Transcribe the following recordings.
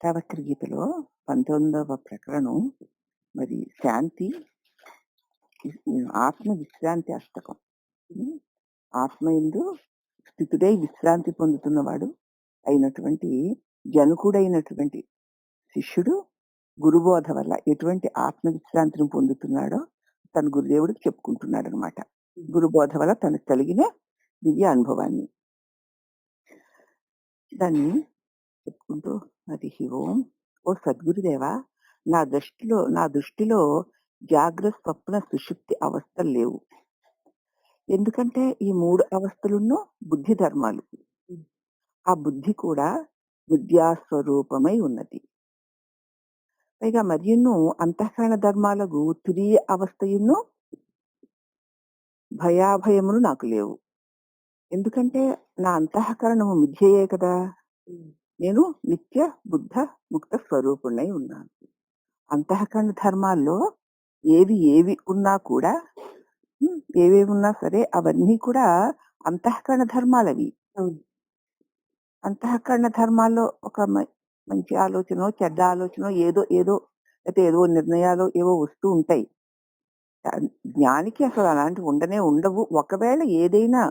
అష్టావక్ర గీతలో 19వ ప్రకరణం మరి శాంతి, ఆత్మ విశ్రాంతి అష్టకం. ఆత్మయందు స్థితుడై విశ్రాంతి పొందుతున్నవాడు అయినటువంటి జనకుడైనటువంటి శిష్యుడు గురుబోధ వల్ల ఎటువంటి ఆత్మ విశ్రాంతిని పొందుతున్నాడో తన గురుదేవుడికి చెప్పుకుంటున్నాడు అనమాట. గురుబోధ వల్ల తనకు కలిగిన దివ్య అనుభవాన్ని దాన్ని చెప్పుకుంటూ హరి ఓం. ఓ సద్గురుదేవా, నా దృష్టిలో జాగ్రత్త, స్వప్న, సుషుప్తి అవస్థలు లేవు. ఎందుకంటే ఈ 3 అవస్థలున్నో బుద్ధి ధర్మాలు. ఆ బుద్ధి కూడా విద్యాస్వరూపమై ఉన్నది. పైగా మరియును అంతఃకరణ ధర్మాలకు తురీయ అవస్థయును భయాభయములు నాకు లేవు. ఎందుకంటే నా అంతఃకరణము మిథ్యయే కదా. నేను నిత్య బుద్ధ ముక్త స్వరూపుణ్ణై ఉన్నాను. అంతఃకరణ ధర్మాల్లో ఏవి ఉన్నా కూడా, ఏవేవి ఉన్నా సరే అవన్నీ కూడా అంతఃకరణ ధర్మాలవి. అంతఃకరణ ధర్మాల్లో ఒక మంచి ఆలోచన, చెడ్డ ఆలోచన, ఏదో అయితే ఏదో నిర్ణయాలు ఏవో వస్తూ ఉంటాయి. జ్ఞానికి అసలు అలాంటివి ఉండవు. ఒకవేళ ఏదైనా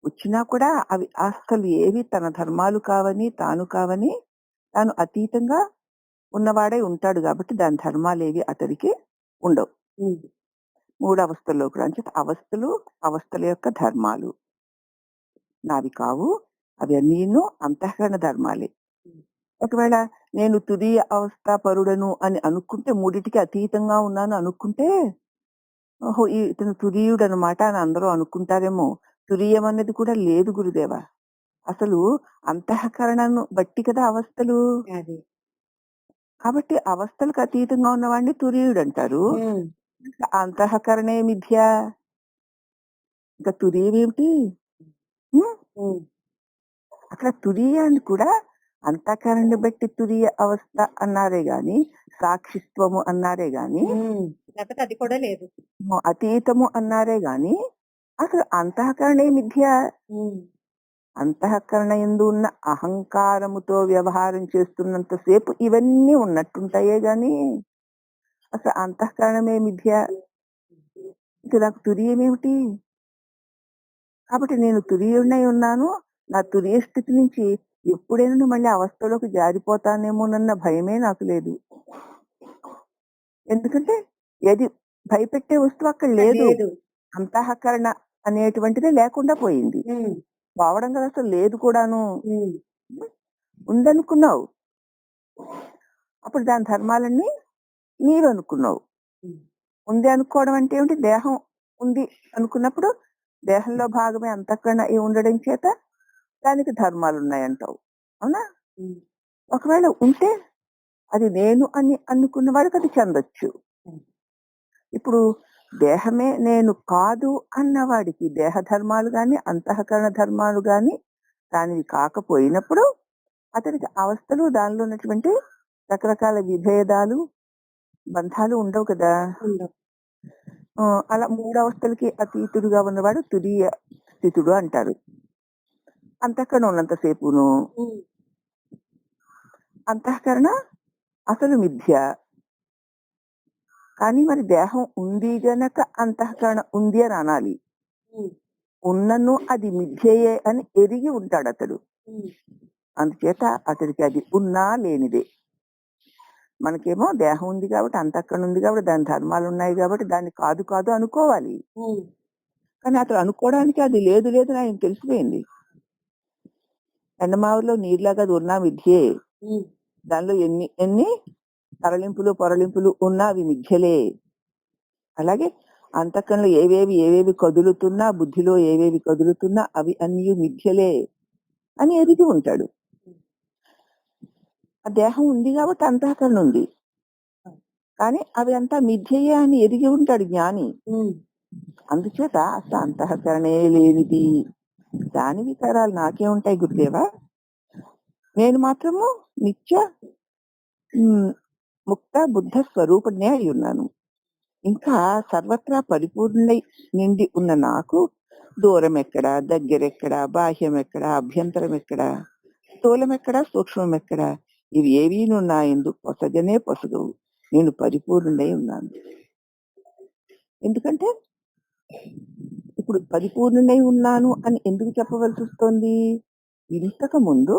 వచ్చినా కూడా అవి అసలు ఏవి తన ధర్మాలు కావని, తాను అతీతంగా ఉన్నవాడే ఉంటాడు కాబట్టి దాని ధర్మాలు ఏవి అతడికి ఉండవు. 3 అవస్థల్లో కూడా అంచేత అవస్థల యొక్క ధర్మాలు నావి కావు. అవి అన్నీను అంతఃకరణ ధర్మాలే. ఒకవేళ నేను తురీయ అవస్థ పరుడను అని అనుకుంటే, మూడిటికి అతీతంగా ఉన్నాను అనుకుంటే, ఓహో ఇతను తురీయుడు అనమాట అని అందరూ అనుకుంటారేమో. తురీయం అనేది కూడా లేదు గురుదేవ. అసలు అంతఃకరణను బట్టి కదా అవస్థలు. కాబట్టి అవస్థలకు అతీతంగా ఉన్నవాడిని తురీయుడు అంటారు. అంతఃకరణే మిథ్య, ఇంకా తురీయం ఏమిటి? అక్కడ తురీయాన్ని కూడా అంతఃకరణని బట్టి తురీయ అవస్థ అన్నారే గాని, సాక్షిత్వము అన్నారే గాని, అది కూడా లేదు. అతీతము అన్నారే గాని అసలు అంతఃకరణే మిథ్య. అంతఃకరణ యందు ఉన్న అహంకారముతో వ్యవహారం చేస్తున్నంతసేపు ఇవన్నీ ఉన్నట్టుంటాయే గాని అసలు అంతఃకరణమే మిథ్య. ఇక నాకు తురీయమేమిటి? కాబట్టి నేను తురీయుడినై ఉన్నాను. నా తురీయ స్థితి నుంచి ఎప్పుడైనా మళ్ళీ అవస్థలోకి జారిపోతానేమోనన్న భయమే నాకు లేదు. ఎందుకంటే ఏది భయపెట్టే వస్తువు అక్కడ లేదు. అంతఃకరణ అనేటువంటిది లేకుండా పోయింది. పోవడం కదా, అసలు లేదు కూడాను. ఉందనుకున్నావు, అప్పుడు దాని ధర్మాలన్నీ నీరు అనుకున్నావు. ఉంది అనుకోవడం అంటే ఏమిటి? దేహం ఉంది అనుకున్నప్పుడు దేహంలో భాగమే అంతఃకరణ ఉండడం చేత దానికి ధర్మాలు ఉన్నాయంటావు. అవునా? ఒకవేళ ఉంటే అది నేను అని అనుకున్న వాడికి అది చెందొచ్చు. ఇప్పుడు దేహమే నేను కాదు అన్నవాడికి దేహ ధర్మాలు గాని అంతఃకరణ ధర్మాలు గాని దానివి కాకపోయినప్పుడు అతనికి అవస్థలు, దానిలో ఉన్నటువంటి రకరకాల విభేదాలు, బంధాలు ఉండవు కదా. అలా 3 అవస్థలకి అతీతుడుగా ఉన్నవాడు తురీయ స్థితుడు అంటారు. అంతఃకరణ ఉన్నంతసేపును అంతఃకరణ అసలు మిథ్య. కానీ మరి దేహం ఉంది గనక అంతఃకరణ ఉంది అని అనాలి. ఉన్నను అది మిథ్యయే అని ఎరిగి ఉంటాడు అతడు. అందుచేత అతడికి అది ఉన్నా లేనిదే. మనకేమో దేహం ఉంది కాబట్టి, అంతఃకరణ ఉంది కాబట్టి, దాని ధర్మాలు ఉన్నాయి కాబట్టి దాన్ని కాదు అనుకోవాలి. కానీ అతడు అనుకోవడానికి అది లేదు అని ఆయన తెలిసిపోయింది. ఎండమావులో నీరులాగా అది ఉన్నా మిథ్యే. దానిలో ఎన్ని తరలింపులు పొరలింపులు ఉన్నా అవి మిథ్యలే. అలాగే అంతఃకరణలో ఏవేవి కదులుతున్నా, బుద్ధిలో ఏవేవి కదులుతున్నా అవి అన్ని మిథ్యలే అని ఎరిగి ఉంటాడు. ఆ దేహం ఉంది కాబట్టి అంతఃకరణ ఉంది, కానీ అవి అంతా మిథ్యయే అని ఎరిగి ఉంటాడు జ్ఞాని. అందుచేత అసలు అంతఃకరణే లేనిది. దాని వికారాలు నాకే ఉంటాయి గురుదేవా. నేను మాత్రము నిత్య ముక్త బుద్ధ స్వరూపుణ్ణే అయి ఉన్నాను. ఇంకా సర్వత్రా పరిపూర్ణై నిండి ఉన్న నాకు దూరం ఎక్కడా, దగ్గరెక్కడా, బాహ్యం ఎక్కడా, అభ్యంతరం ఎక్కడా, స్థూలం ఎక్కడా, సూక్ష్మం ఎక్కడా, ఇవి ఏవీను నా యందు పొసగనే పొసగవు. నేను పరిపూర్ణుడై ఉన్నాను. ఎందుకంటే ఇప్పుడు పరిపూర్ణుడై ఉన్నాను అని ఎందుకు చెప్పవలసొస్తోంది? ఇంతకుముందు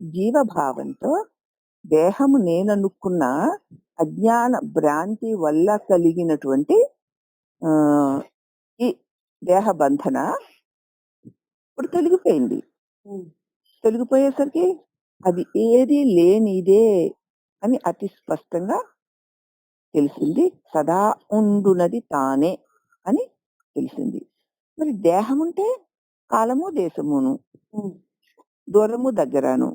జీవభావంతో దేహము నేననుకున్న అజ్ఞాన భ్రాంతి వల్ల కలిగినటువంటి ఈ దేహ బంధన ఇప్పుడు తొలగిపోయింది. హ్మ్. తొలగిపోయేసరికి అది ఏది లేనిదే అని అతి స్పష్టంగా తెలిసింది. సదా ఉండునది తానే అని తెలిసింది. మరి దేహముంటే కాలము, దేశమును, హ్మ్. దూరము, దగ్గరను,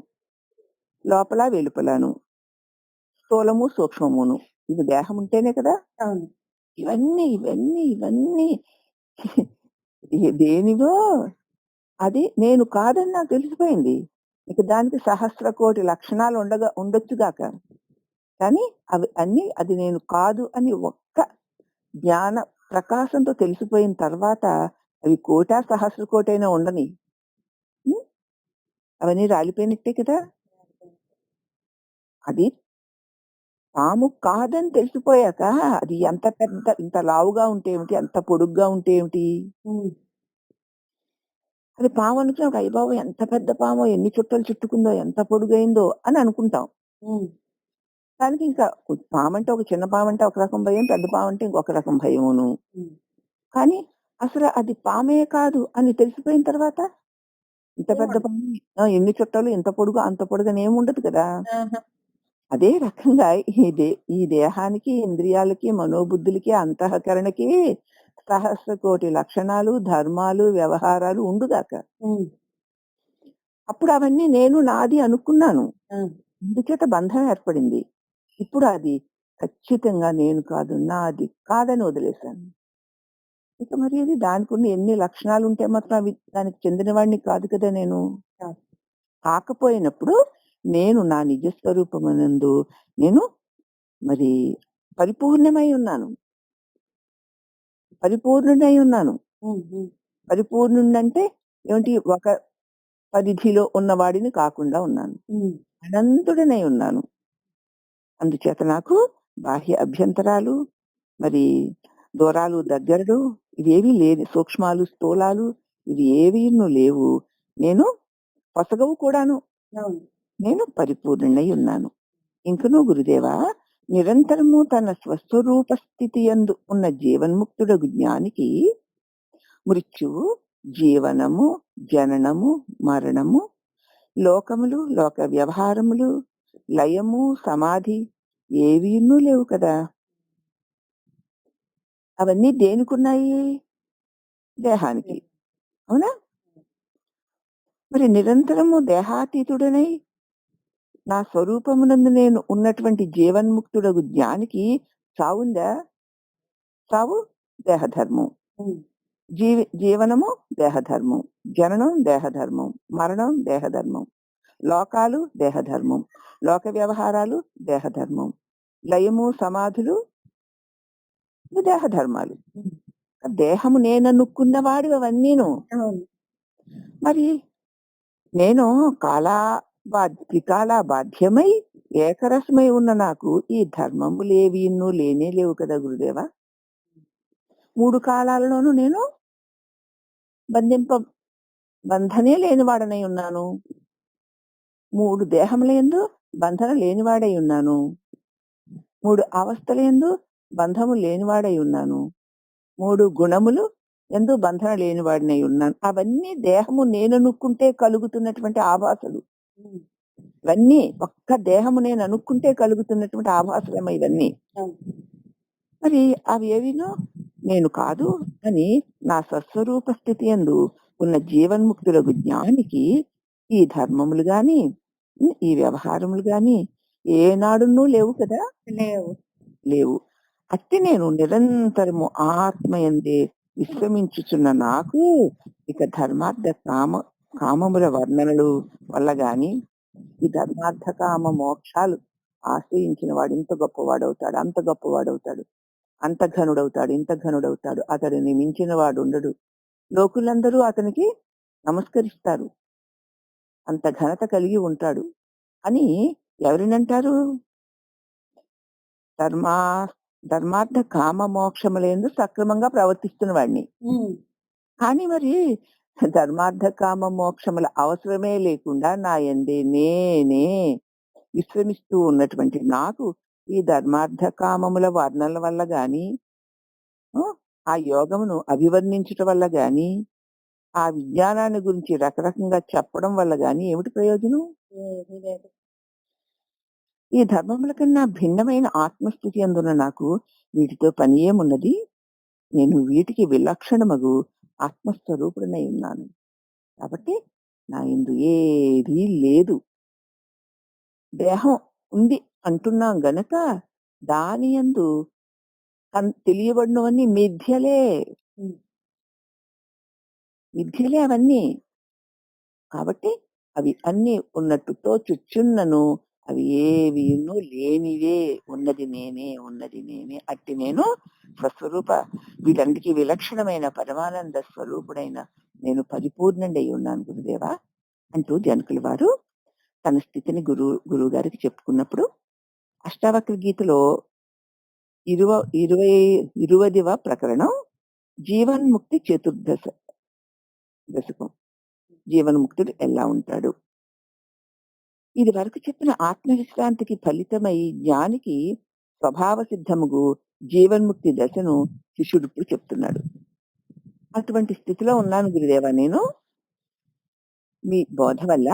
లోపల, వెలుపలను, స్థూలము, సూక్ష్మమును. ఇది దేహం ఉంటేనే కదా! అవును. ఇవన్నీ దేనివో అది నేను కాదని నాకు తెలిసిపోయింది. ఇక దానికి సహస్ర కోటి లక్షణాలు ఉండొచ్చుగాక. కానీ అవి అన్నీ అది నేను కాదు అని ఒక్క జ్ఞాన ప్రకాశంతో తెలిసిపోయిన తర్వాత అవి కోటా సహస్ర కోటైనా ఉండని. హ్మ్. అవన్నీ రాలిపోయినట్టే కదా! అది తాము కాదని తెలిసిపోయాక అది ఎంత పెద్ద ఇంత లావుగా ఉంటే ఏమిటి? ఎంత పొడుగ్గా ఉంటే ఏమిటి? హ్మ్. అది పాము అనుకున్నప్పుడు అయ్య బాబోయ్! ఎంత పెద్ద పామో, ఎన్ని చుట్టలు చుట్టుకుందో, ఎంత పొడుగైందో అని అనుకుంటాం. హ్మ్. దానికి ఇంకా పామంటే ఒక చిన్న పామంటే ఒక రకం భయం, పెద్ద పామంటే ఇంకొక రకం భయమును. హ్మ్. కానీ అసలు అది పామే కాదు అని తెలిసిపోయిన తర్వాత ఇంత పెద్ద ఏముండదు. పాము ఎన్ని చుట్టాలు, ఇంత పొడుగు, అంత పొడుగని ఏముండదు కదా! ఆహా! అదే రకంగా ఈ దేహానికి, ఇంద్రియాలకి, మనోబుద్ధులకి, అంతఃకరణకి సహస్ర కోటి లక్షణాలు, ధర్మాలు, వ్యవహారాలు ఉండుగాక. హ్మ్. అప్పుడు అవన్నీ నేను నాది అనుకున్నాను. ఆ! అందుచేత బంధం ఏర్పడింది. ఇప్పుడు అది ఖచ్చితంగా నేను కాదు, నాది కాదని వదిలేశాను. ఇక మరి అది దానికున్న ఎన్ని లక్షణాలుంటే మాత్రం అవి దానికి చెందిన వాడిని కాదు కదా నేను. అవును. కాకపోయినప్పుడు నేను నా నిజ స్వరూపమునందు నేను మరి పరిపూర్ణమై ఉన్నాను. పరిపూర్ణుడై ఉన్నాను. హ్మ్. హ్మ్. పరిపూర్ణుడంటే ఏమిటి? ఒక పరిధిలో ఉన్నవాడిని కాకుండా ఉన్నాను. హ్మ్. అనంతుడనై ఉన్నాను. అందుచేత నాకు బాహ్య అభ్యంతరాలు, మరి దూరాలు, దగ్గరలు ఇవేవీ లేని సూక్ష్మాలు, స్థూలాలు ఇవి ఏవీను లేవు. నేను పొసగవు కూడాను. అవును. నేను పరిపూర్ణుడై ఉన్నాను. ఇంకనూ గురుదేవా నిరంతరము తన స్వస్వరూప స్థితి యందు ఉన్న జీవన్ముక్తుడగు జ్ఞానికి మృత్యువు, జీవనము, జననము, మరణము, లోకములు, లోక వ్యవహారములు, లయము, సమాధి ఏవీనూ లేవు కదా! అవన్నీ దేనికున్నాయి? దేహానికి. అవునా? మరి నిరంతరము దేహాతీతుడనై నా స్వరూపమునందు నేను ఉన్నటువంటి జీవన్ముక్తుడగు జ్ఞానికి చావుందా? చావు దేహధర్మం. హ్మ్. జీవనము దేహధర్మం. జననం దేహధర్మం. మరణం దేహధర్మం. లోకాలు దేహధర్మం. లోక వ్యవహారాలు దేహధర్మం. లయము, సమాధులు దేహధర్మాలు. హ్మ్. దేహము నేననుకున్నవాడు అవన్నీను. అవును. మరి నేను త్రికాల బాధ్యమై ఏకరసమై ఉన్న నాకు ఈ ధర్మములేవీను లేనే లేవు కదా గురుదేవా! 3 కాలాలలోనూ నేను బంధింప బంధనే లేనివాడనై ఉన్నాను. 3 దేహములయందు బంధన లేనివాడై ఉన్నాను. 3 అవస్థలయందు బంధము లేనివాడై ఉన్నాను. 3 గుణములు యందు బంధన లేనివాడినై ఉన్నాను. అవన్నీ దేహము నేననుకుంటే కలుగుతున్నటువంటి ఆభాసలు. హ్మ్. ఇవన్నీ ఒక్క దేహము నేననుకుంటే కలుగుతున్నటువంటి ఆభాసలమ్మ ఇవన్నీ. అవును. మరి అవి ఏవినో నేను కాదు అని నా స్వస్వరూప స్థితి యందు ఉన్న జీవన్ముక్తులకు జ్ఞానికి ఈ ధర్మములు గాని, ఈ వ్యవహారములు గాని ఏనాడునూ లేవు కదా! లేవు. లేవు. అట్టి నేను నిరంతరము ఆత్మయందే విశ్రమించుచున్న నాకు ఇక ధర్మార్థ కామముల వర్ణనలు వల్ల గాని ఈ ధర్మార్థ కామ మోక్షాలు ఆశ్రయించిన వాడు ఇంత గొప్పవాడవుతాడు, అంత గొప్పవాడవుతాడు, అంత ఘనుడవుతాడు, ఇంత ఘనుడవుతాడు, అతడిని మించిన వాడు ఉండడు, లోకులందరూ అతనికి నమస్కరిస్తారు, అంత ఘనత కలిగి ఉంటాడు అని ఎవరినంటారు? ధర్మా ధర్మార్థ కామ మోక్షములందు సక్రమంగా ప్రవర్తిస్తున్న వాడిని. ఉమ్, కానీ మరి ధర్మార్థ కామ మోక్షముల అవసరమే లేకుండా నా యందే నేనే విశ్రమిస్తూ ఉన్నటువంటి నాకు ఈ ధర్మార్థ కామముల వర్ణనల వల్ల గాని, ఆ, ఆ యోగమును అభివర్ణించటం వల్ల గాని, ఆ విజ్ఞానాన్ని గురించి రకరకంగా చెప్పడం వల్ల గాని ఏమిటి ప్రయోజనం? ఏమీ లేదు. ఈ ధర్మముల కన్నా భిన్నమైన ఆత్మస్థితి అందున్న నాకు వీటితో పని ఏమున్నది? నేను వీటికి విలక్షణమగు ఆత్మస్వరూపుడనై ఉన్నాను. కాబట్టి నా యందు ఏదీ లేదు. దేహం ఉంది అంటున్నాం గనక దాని యందు తెలియబడినవన్నీ మిథ్యలే. ఉమ్, మిథ్యలే అవన్నీ. కాబట్టి అవి అన్నీ ఉన్నట్టు తోచుచున్నను. అవి ఏవియును లేనివే. ఉన్నది నేనే, ఉన్నది నేనే. అట్టి నేను స్వస్వరూప వీటన్నిటికీ విలక్షణమైన పరమానంద స్వరూపుడైన నేను పరిపూర్ణుడై ఉన్నాను గురుదేవా అంటూ జనకుల వారు తన స్థితిని గురువు గారికి చెప్పుకున్నప్పుడు అష్టావక్ర గీతలో 20వ ప్రకరణం జీవన్ముక్తి చతుర్దశ దశకం. జీవన్ముక్తుడు ఎలా ఉంటాడు? ఇది వరకు చెప్పిన ఆత్మవిశ్రాంతికి ఫలితమై జ్ఞానికి స్వభావ సిద్ధముగు జీవన్ముక్తి దశను శిష్యుడు ఇప్పుడు చెప్తున్నాడు. అటువంటి స్థితిలో ఉన్నాను గురుదేవా నేను. మీ బోధ వల్ల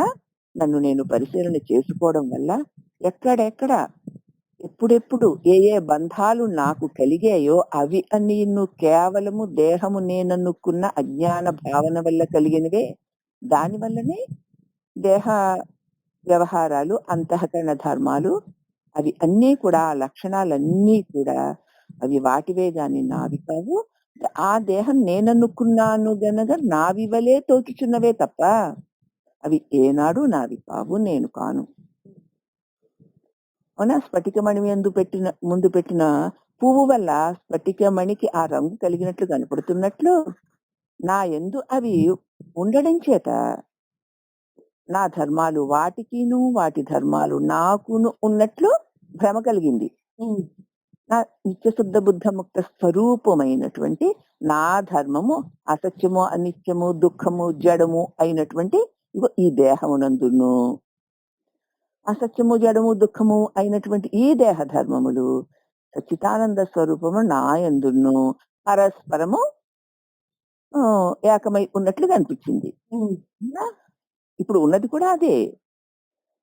నన్ను నేను పరిశీలన చేసుకోవడం వల్ల ఎక్కడెక్కడ ఎప్పుడెప్పుడు ఏ ఏ బంధాలు నాకు కలిగాయో అవి అన్ని కేవలము దేహము నేననుకున్న అజ్ఞాన భావన వల్ల కలిగినవే. దాని వల్లనే దేహ వ్యవహారాలు, అంతఃకరణ ధర్మాలు అవి అన్నీ కూడా ఆ లక్షణాలన్నీ కూడా అవి వాటివే గాని నావి కావు. ఆ దేహం నేననుకున్నాను గనక నావి వలే తోచుచున్నవే తప్ప అవి ఏనాడు నావి కావు, నేను కాను. అవునా? స్ఫటికమణి ముందు పెట్టిన పువ్వు వల్ల స్ఫటికమణికి ఆ రంగు కలిగినట్లు కనపడుతున్నట్లు నా యందు అవి ఉండడం చేత నా ధర్మాలు వాటికిను, వాటి ధర్మాలు నాకును ఉన్నట్లు భ్రమ కలిగింది. ఉమ్, నా నిత్యశుద్ధ బుద్ధ ముక్త స్వరూపమైనటువంటి నా ధర్మము అసత్యము, అనిత్యము, దుఃఖము, జడము అయినటువంటి ఇగో ఈ దేహమునందును అసత్యము, జడము, దుఃఖము అయినటువంటి ఈ దేహ ధర్మములు సచ్చిదానంద స్వరూపము నా యందును పరస్పరము ఏకమై ఉన్నట్లు కనిపించింది. ఉమ్, అవునా? ఇప్పుడు ఉన్నది కూడా అదే.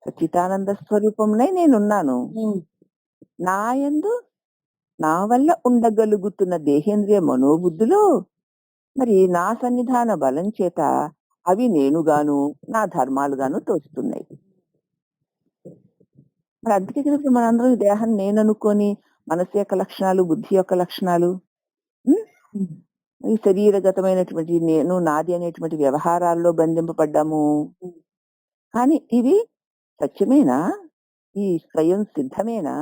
సచ్చిదానంద స్వరూపంలో నేనున్నాను. ఉమ్, నా యందు నా వల్ల ఉండగలుగుతున్న దేహేంద్రియ మనోబుద్ధులు మరి నా సన్నిధాన బలం చేత అవి నేనుగాను, నా ధర్మాలుగాను తోస్తున్నాయి. మరి అందుకే కదా ఇప్పుడు మనందరం ఈ దేహం నేను అనుకొని మనసు యొక్క లక్షణాలు, బుద్ధి యొక్క లక్షణాలు, ఉమ్, ఉమ్, ఈ శరీరగతమైనటువంటి నేను నాది అనేటువంటి వ్యవహారాల్లో బంధింపబడ్డాము. కానీ ఇవి సత్యమేనా? ఈ స్వయం సిద్ధమేనా?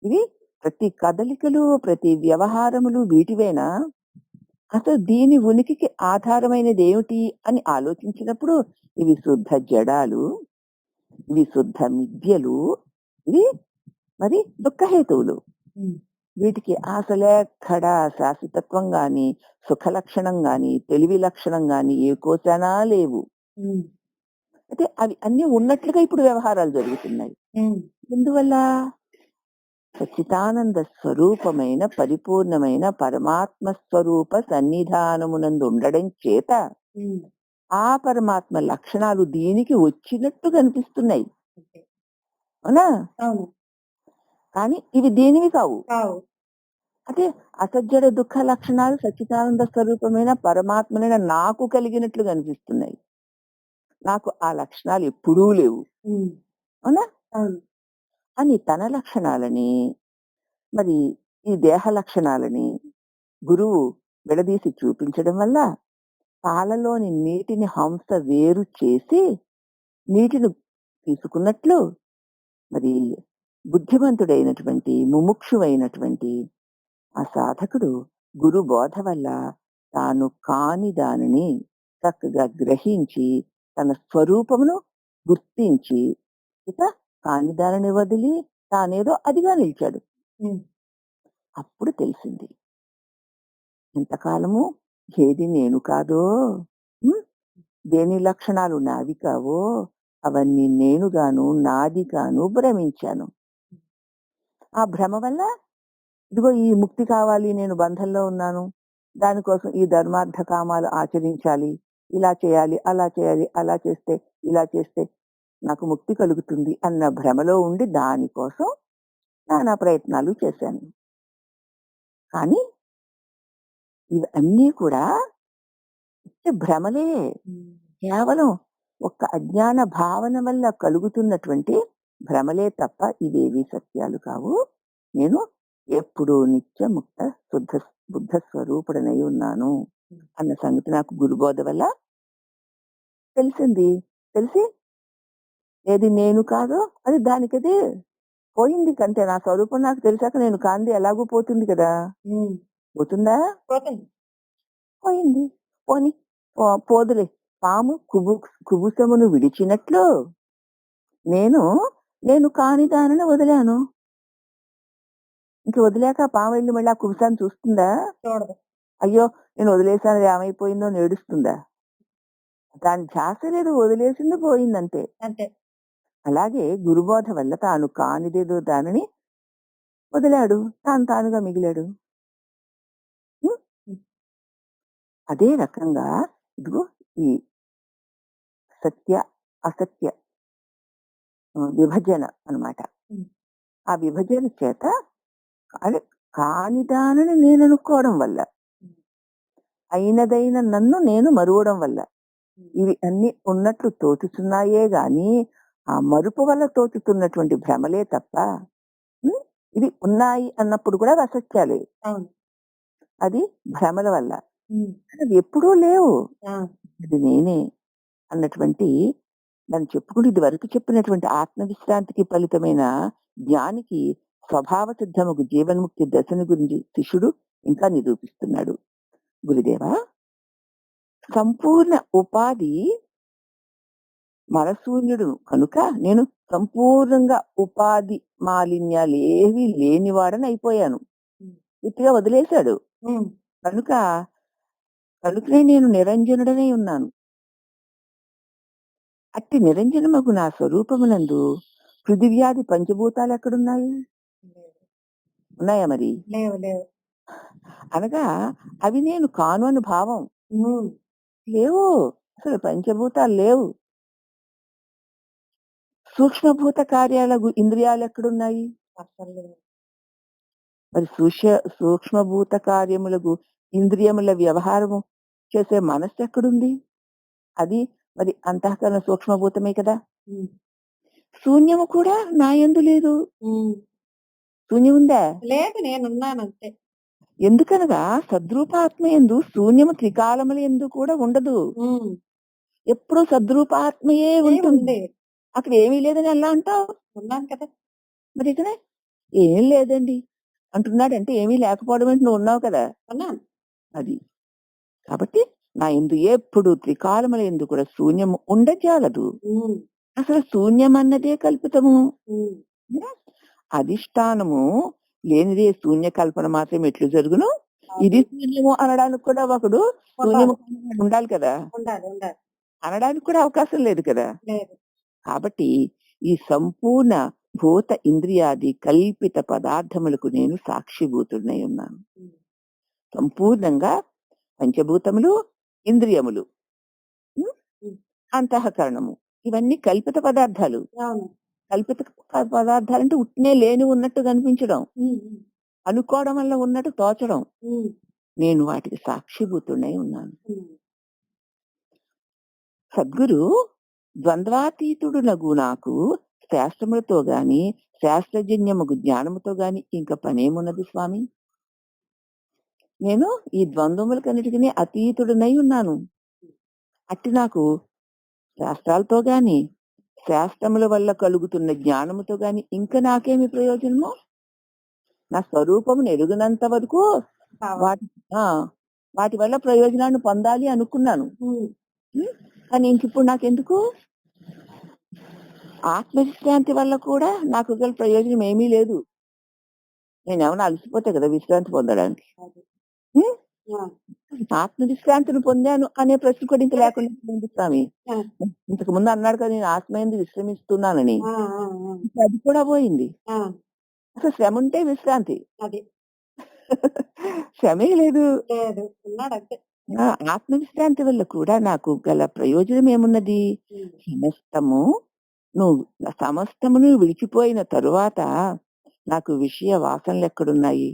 ఇవి ప్రతి కదలికలు, ప్రతి వ్యవహారములు వీటివేనా? అసలు దీని ఉనికికి ఆధారమైనది ఏమిటి అని ఆలోచించినప్పుడు ఇవి శుద్ధ జడాలు, ఇవి శుద్ధ మిథ్యలు, ఇవి మరి దుఃఖహేతువులు. ఉమ్, వీటికి అసలెక్కడ శాశ్వతత్వం గాని, సుఖ లక్షణం గాని, తెలివి లక్షణం గాని ఏ కోశానా లేవు. ఉమ్, అయితే అవి అన్ని ఉన్నట్లుగా ఇప్పుడు వ్యవహారాలు జరుగుతున్నాయి. ఉమ్, ఎందువల్ల? సచ్చిదానంద స్వరూపమైన పరిపూర్ణమైన పరమాత్మ స్వరూప సన్నిధానమునందు ఉండడం చేత ఉమ్, ఆ పరమాత్మ లక్షణాలు దీనికి వచ్చినట్టు కనిపిస్తున్నాయి. ఓకే. అవునా? అవును. కానీ ఇవి దేనివి కావు. కావు. అంటే అసజ్జడ దుఃఖ లక్షణాలు సచ్చిదానంద స్వరూపమైన పరమాత్మనైన నాకు కలిగినట్లు కనిపిస్తున్నాయి. నాకు ఆ లక్షణాలు ఎప్పుడూ లేవు. ఉమ్, అవునా? అవును. అని తన లక్షణాలని మరి ఈ దేహ లక్షణాలని గురువు విడదీసి చూపించడం వల్ల పాలలోని నీటిని హంస వేరు చేసి నీటిని తీసుకున్నట్లు మరి బుద్ధిమంతుడైనటువంటి ముముక్షువైనటువంటి ఆ సాధకుడు గురు బోధ వల్ల తాను కాని దానిని చక్కగా గ్రహించి తన స్వరూపమును గుర్తించి ఇక కాని దానిని వదిలి తానేదో అదిగా నిలిచాడు. హ్మ్. అప్పుడు తెలిసింది. ఇంతకాలము ఏది నేను కాదో, హ్మ్, దేని లక్షణాలు నావి కావో, అవన్నీ నేనుగాను, నాది గాను భ్రమించాను. ఆ భ్రమ వల్ల ఇదిగో ఈ ముక్తి కావాలి, నేను బంధంలో ఉన్నాను. దానికోసం ఈ ధర్మార్థ కామాలు ఆచరించాలి. ఇలా చేయాలి, అలా చేయాలి, అలా చేస్తే, ఇలా చేస్తే నాకు ముక్తి కలుగుతుంది అన్న భ్రమలో ఉండి దానికోసం నానా ప్రయత్నాలు చేశాను. కానీ ఇవన్నీ కూడా ఉత్తి భ్రమలే. హ్మ్. కేవలం ఒక అజ్ఞాన భావన వల్ల కలుగుతున్నటువంటి భ్రమలే తప్ప ఇవేవి సత్యాలు కావు. నేను ఎప్పుడూ నిత్య ముక్త శుద్ధ బుద్ధ స్వరూపుడనై ఉన్నాను అన్న సంగతి నాకు గురుబోధ వల్ల తెలిసింది. తెలిసి ఏది నేను కాదో అది దానికదే పోయింది కంటే నా స్వరూపం నాకు తెలిసాక నేను కాంది ఎలాగూ పోతుంది కదా! హ్మ్. పోతుందా? పోతుంది. పోయింది. పోనీ పోదులే. పాము కుబుసమును విడిచినట్లు నేను, నేను కాని దానిని వదిలాను. ఇంక వదిలాక ఆ పాము వెళ్లి మళ్ళీ ఆ కుబుసాన్ని చూస్తుందా? చూడదు. అయ్యో! నేను వదిలేసాను అది ఏమైపోయిందో అని ఏడుస్తుందా? దాని ధ్యాస లేదు, వదిలేసింది పోయిందంతే. అంతే. అలాగే గురుబోధ వల్ల తాను కానిదేదో దానిని వదిలాడు. తాను తానుగా మిగిలాడు. హ్మ్. హ్మ్. అదే రకంగా ఇదిగో ఈ సత్య, అసత్య విభజన అన్నమాట. హ్మ్. ఆ విభజన చేత అదే కాని దానిని నేననుకోవడం వల్ల, హ్మ్. అయినదైన నన్ను నేను మరువడం వల్ల, హ్మ్. ఇవి అన్నీ ఉన్నట్లు తోచుతున్నాయే గాని, ఆ మరుపు వల్ల తోచుతున్నటువంటి భ్రమలే తప్ప, హ్మ్, ఇవి ఉన్నాయి అన్నప్పుడు కూడా అవి అసత్యాలే. అవును. అది భ్రమల వల్ల. హ్మ్. అవి ఎప్పుడూ లేవు. ఆ! అది నేనే అన్నటువంటి దాన్ని చెప్పుకుంటూ ఇదివరకు చెప్పినటువంటి ఆత్మవిశ్రాంతికి ఫలితమైన జ్ఞానికి స్వభావ సిద్ధముకు జీవన్ముక్తి దశను గురించి శిష్యుడు ఇంకా నిరూపిస్తున్నాడు. గురుదేవా, సంపూర్ణ ఉపాధి మరశూన్యుడు కనుక నేను సంపూర్ణంగా ఉపాధి మాలిన్యాలు ఏవి లేనివాడని అయిపోయాను. హ్మ్. పూర్తిగా వదిలేశాడు. హ్మ్. కనుక కనుకనే నేను నిరంజనుడనై ఉన్నాను. అట్టి నిరంజనమగు నా స్వరూపమునందు పృథివ్యాది పంచభూతాలు ఎక్కడున్నాయి? లేవు. ఉన్నాయా మరి? లేవు. లేవు. అనగా అవి నేను కాను అని భావం. హ్మ్. లేవు. అసలు పంచభూతాలు లేవు. సూక్ష్మభూత కార్యాలకు ఇంద్రియాలు ఎక్కడున్నాయి? అస్సలు లేవు. మరి సూక్ష్మభూత కార్యములకు ఇంద్రియముల వ్యవహారము చేసే మనస్సు ఎక్కడుంది? అది మరి అంతఃకరణ సూక్ష్మభూతమే కదా! హ్మ్. శూన్యము కూడా నా యందు లేదు. హ్మ్. శూన్యం ఉందా? లేదు, నేనున్నానంతే. ఎందుకనగా సద్రూపాత్మ యందు శూన్యము త్రికాలముల యందు కూడా ఉండదు. హ్మ్. ఎప్పుడూ సద్రూపాత్మయే ఉంటుంది. ఉంది. అక్కడ ఏమీ లేదని ఎలా అంటావు? ఉన్నాను కదా! మరి ఇక్కడ ఏం లేదండి అంటున్నాడంటే ఏమీ లేకపోవడం అంటే నువ్వు ఉన్నావు కదా! ఉన్నాను. అది. కాబట్టి నా యందు ఎప్పుడు త్రికాలముల యందు కూడా శూన్యము ఉండజాలదు. హ్మ్. అసలు శూన్యం అన్నదే కల్పితము. హ్మ్. అధిష్టానము లేనిదే శూన్య కల్పన మాత్రం ఎట్లు జరుగును? ఇది అది శూన్యము అనడానికి కూడా ఒకడు శూన్యము ఉండాలి. కానివాడు ఉండాలి కదా! ఉండాలి. ఉండాలి. అనడానికి కూడా అవకాశం లేదు కదా! లేదు. కాబట్టి ఈ సంపూర్ణ భూత ఇంద్రియాది కల్పిత పదార్థములకు నేను సాక్షిభూతుడనై ఉన్నాను. హ్మ్. సంపూర్ణంగా పంచభూతములు, ఇంద్రియములు, హ్మ్, హ్మ్. అంతఃకరణము ఇవన్నీ కల్పిత పదార్థాలు. అవును. కల్పిత పదార్థాలంటే ఉట్టినే లేని ఉన్నట్టు కనిపించడం, హ్మ్. హ్మ్. అనుకోవడం వల్ల ఉన్నట్టు తోచడం. హ్మ్. నేను వాటికి సాక్షిభూతుడనై ఉన్నాను. ఉన్నాను. సద్గురు ద్వంద్వాతీతుడునగు నాకు శాస్త్రములతో గాని శాస్త్రజన్యముగు జ్ఞానముతో గాని ఇంక పనేమున్నది స్వామి? నేను ఈ ద్వంద్వములకన్నిటికీ అతీతుడనై ఉన్నాను. అట్టి నాకు శాస్త్రాలతో గాని శాస్త్రముల వల్ల కలుగుతున్న జ్ఞానముతో గాని ఇంక నాకేమి ప్రయోజనము? నా స్వరూపమును ఎరుగనంత వరకు కావాలి. వాటి ఆ వాటి వల్ల ప్రయోజనాన్ని పొందాలి అనుకున్నాను. హ్మ్. హ్మ్. కానీ ఇంకిప్పుడు నాకెందుకు? ఆత్మవిశ్రాంతి వల్ల కూడా నాకు గల ప్రయోజనం ఏమీ లేదు. నేనేమన్నా అలసిపోతే కదా విశ్రాంతి పొందడానికి. అది. హ్మ్. ఆ! ఆత్మవిశ్రాంతిని పొందాను అనే ప్రశ్న కూడా ఇంక కరెక్ట్. లేకుండా పోయింది స్వామి. ఆ! ఇంతకు ముందు అన్నాడు కదా! నేను ఆత్మయందు విశ్రమిస్తున్నానని. ఆ! ఆ! ఆ! ఇంక అది కూడా పోయింది. ఆ! అసలు శ్రమ ఉంటే విశ్రాంతి. అది. శ్రమే లేదు. లేదు. ఉన్నాడంతే. ఆ! ఆత్మవిశ్రాంతి వల్ల కూడా నాకు గల ప్రయోజనం ఏమున్నది? హ్మ్. సమస్తము నువ్వు సమస్తమును విడిచిపోయిన తరువాత నాకు విషయ వాసనలెక్కడున్నాయి?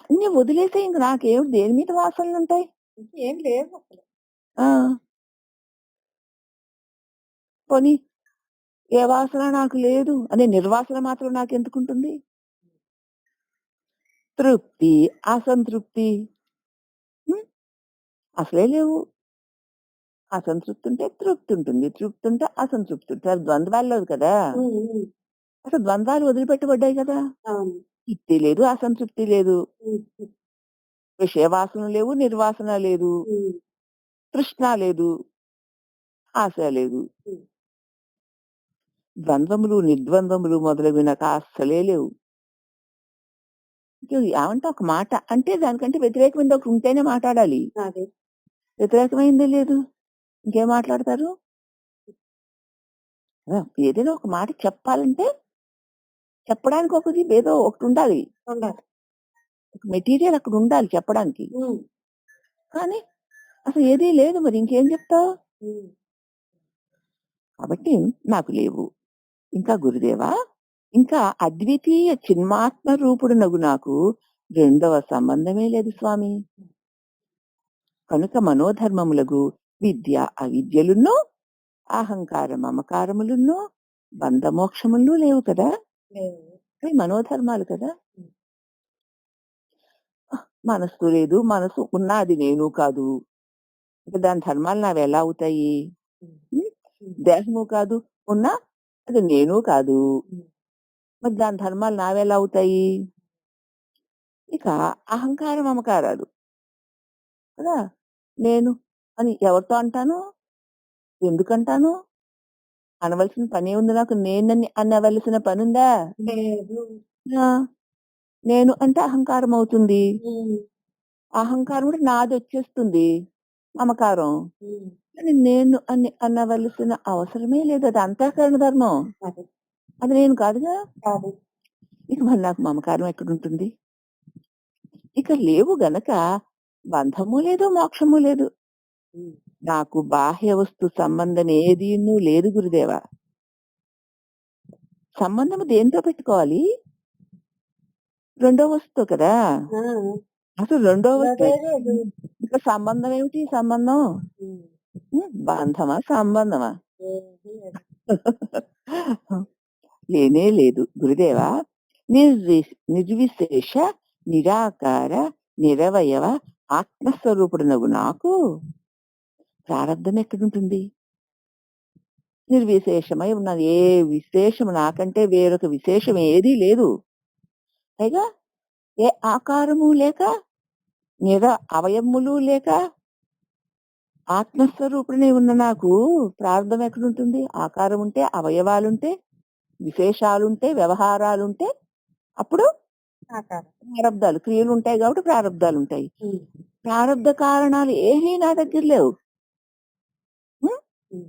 అన్నీ వదిలేసి ఇంక నాకేం దేని మీద వాసనలుంటాయి? ఇంకేం లేవసలు. ఆ! పోనీ ఏ వాసన నాకు లేదు అనే నిర్వాసన మాత్రం నాకెందుకుంటుంది? తృప్తి, అసంతృప్తి హ్మ్. అసలే లేవు. అసంతృప్తి ఉంటే తృప్తి ఉంటుంది. తృప్తి ఉంటే అసంతృప్తి ఉంటుంది. అది ద్వంద్వాల్లోది కదా! హ్మ్. హ్మ్. అసలు ద్వంద్వాలు వదిలిపెట్టబడ్డాయి కదా! అవును. తృప్తి లేదు, అసంతృప్తి లేదు. హ్మ్. హ్మ్. విషయ వాసన లేవు, నిర్వాసన లేదు. హ్మ్. తృష్ణ లేదు, ఆశ లేదు. హ్మ్. ద్వంద్వములు, నిర్ద్వంద్వములు మొదలగునవి నాకు అస్సలే లేవు. ఏమంటే ఒక మాట అంటే దానికంటే వ్యతిరేకమైనది ఒకటి ఉంటేనే మాట్లాడాలి. అది. వ్యతిరేకమైందే లేదు. ఇంకేం మాట్లాడతారు? ఆ! ఏదైనా ఒక మాట చెప్పాలంటే చెప్పడానికి ఒకటి ఏదో ఒకటుండాలి. ఉండాలి. ఒక మెటీరియల్ అక్కడ ఉండాలి చెప్పడానికి. హ్మ్. కానీ అసలు ఏదీ లేదు మరి ఇంకేం చెప్తావు? హ్మ్. కాబట్టి నాకు లేవు. ఇంకా గురుదేవా, ఇంకా అద్వితీయ చిన్మాత్మ రూపుడునగు నాకు రెండవ సంబంధమే లేదు స్వామి. కనుక మనోధర్మములగు విద్య, అవిద్యలున్నూ, అహంకార మమకారములున్నూ, బంధమోక్షములు లేవు కదా! లేవు. అవి మనోధర్మాలు కదా! హ్మ్. మనస్సు లేదు. మనసు ఉన్నా అది నేను కాదు. ఇక దాని ధర్మాలు నావెలా అవుతాయి? హ్మ్. హ్మ్. హ్మ్. దేహము కాదు. ఉన్నా అది నేను కాదు. హ్మ్. మరి దాని ధర్మాలు నావెలా అవుతాయి? ఇక అహంకార మమకారాలు కదా! నేను అని ఎవరితో అంటాను? ఎందుకంటాను? అనవలసిన పనేముంది నాకు? నేనని అనవలసిన పనుందా? లేదు. ఆ! నేను అంటే అహంకారం అవుతుంది. హ్మ్. అహంకారం అంటే నాదొచ్చేస్తుంది. మమకారం. హ్మ్. కానీ నేను అని అనవలసిన అవసరమే లేదు. అది అంతఃకరణ ధర్మం. అది. అది నేను కాదుగా. కాదు. ఇక మరి నాకు మమకారం ఎక్కడుంటుంది? ఇక లేవు గనక బంధము లేదు, మోక్షము లేదు. హ్మ్. నాకు బాహ్య వస్తు సంబంధం ఏదీను లేదు గురుదేవా. సంబంధము దేనితో పెట్టుకోవాలి? రెండో వస్తువుతో కదా! ఆ! అసలు రెండో అదే వస్తువు లేదు. ఇంకా సంబంధం ఏమిటి సంబంధం? హ్మ్. బంధమా? సంబంధమా? ఏది లేదు. లేనే లేదు. గురుదేవా నిర్విశేష, నిరాకార, నిరవయవ ఆత్మస్వరూపుడనగు నాకు ప్రారబ్ధం ఎక్కడుంటుంది? నిర్విశేషమై ఉన్నది. ఏ విశేషం నాకంటే వేరొక విశేషం ఏదీ లేదు. పైగా ఏ ఆకారము లేక, అవయములు లేక ఆత్మస్వరూపిణి ఉన్న నాకు ప్రారంధం ఎక్కడుంటుంది? ఆకారం ఉంటే, అవయవాలుంటే, విశేషాలుంటే, వ్యవహారాలుంటే అప్పుడు ఆకారం. ప్రారబ్ధాలు. క్రియలుంటాయి కాబట్టి ప్రారబ్ధాలుంటాయి. హ్మ్. ప్రారబ్ధ కారణాలు ఏమీ నా దగ్గర లేవు. హ్మ్. హ్మ్.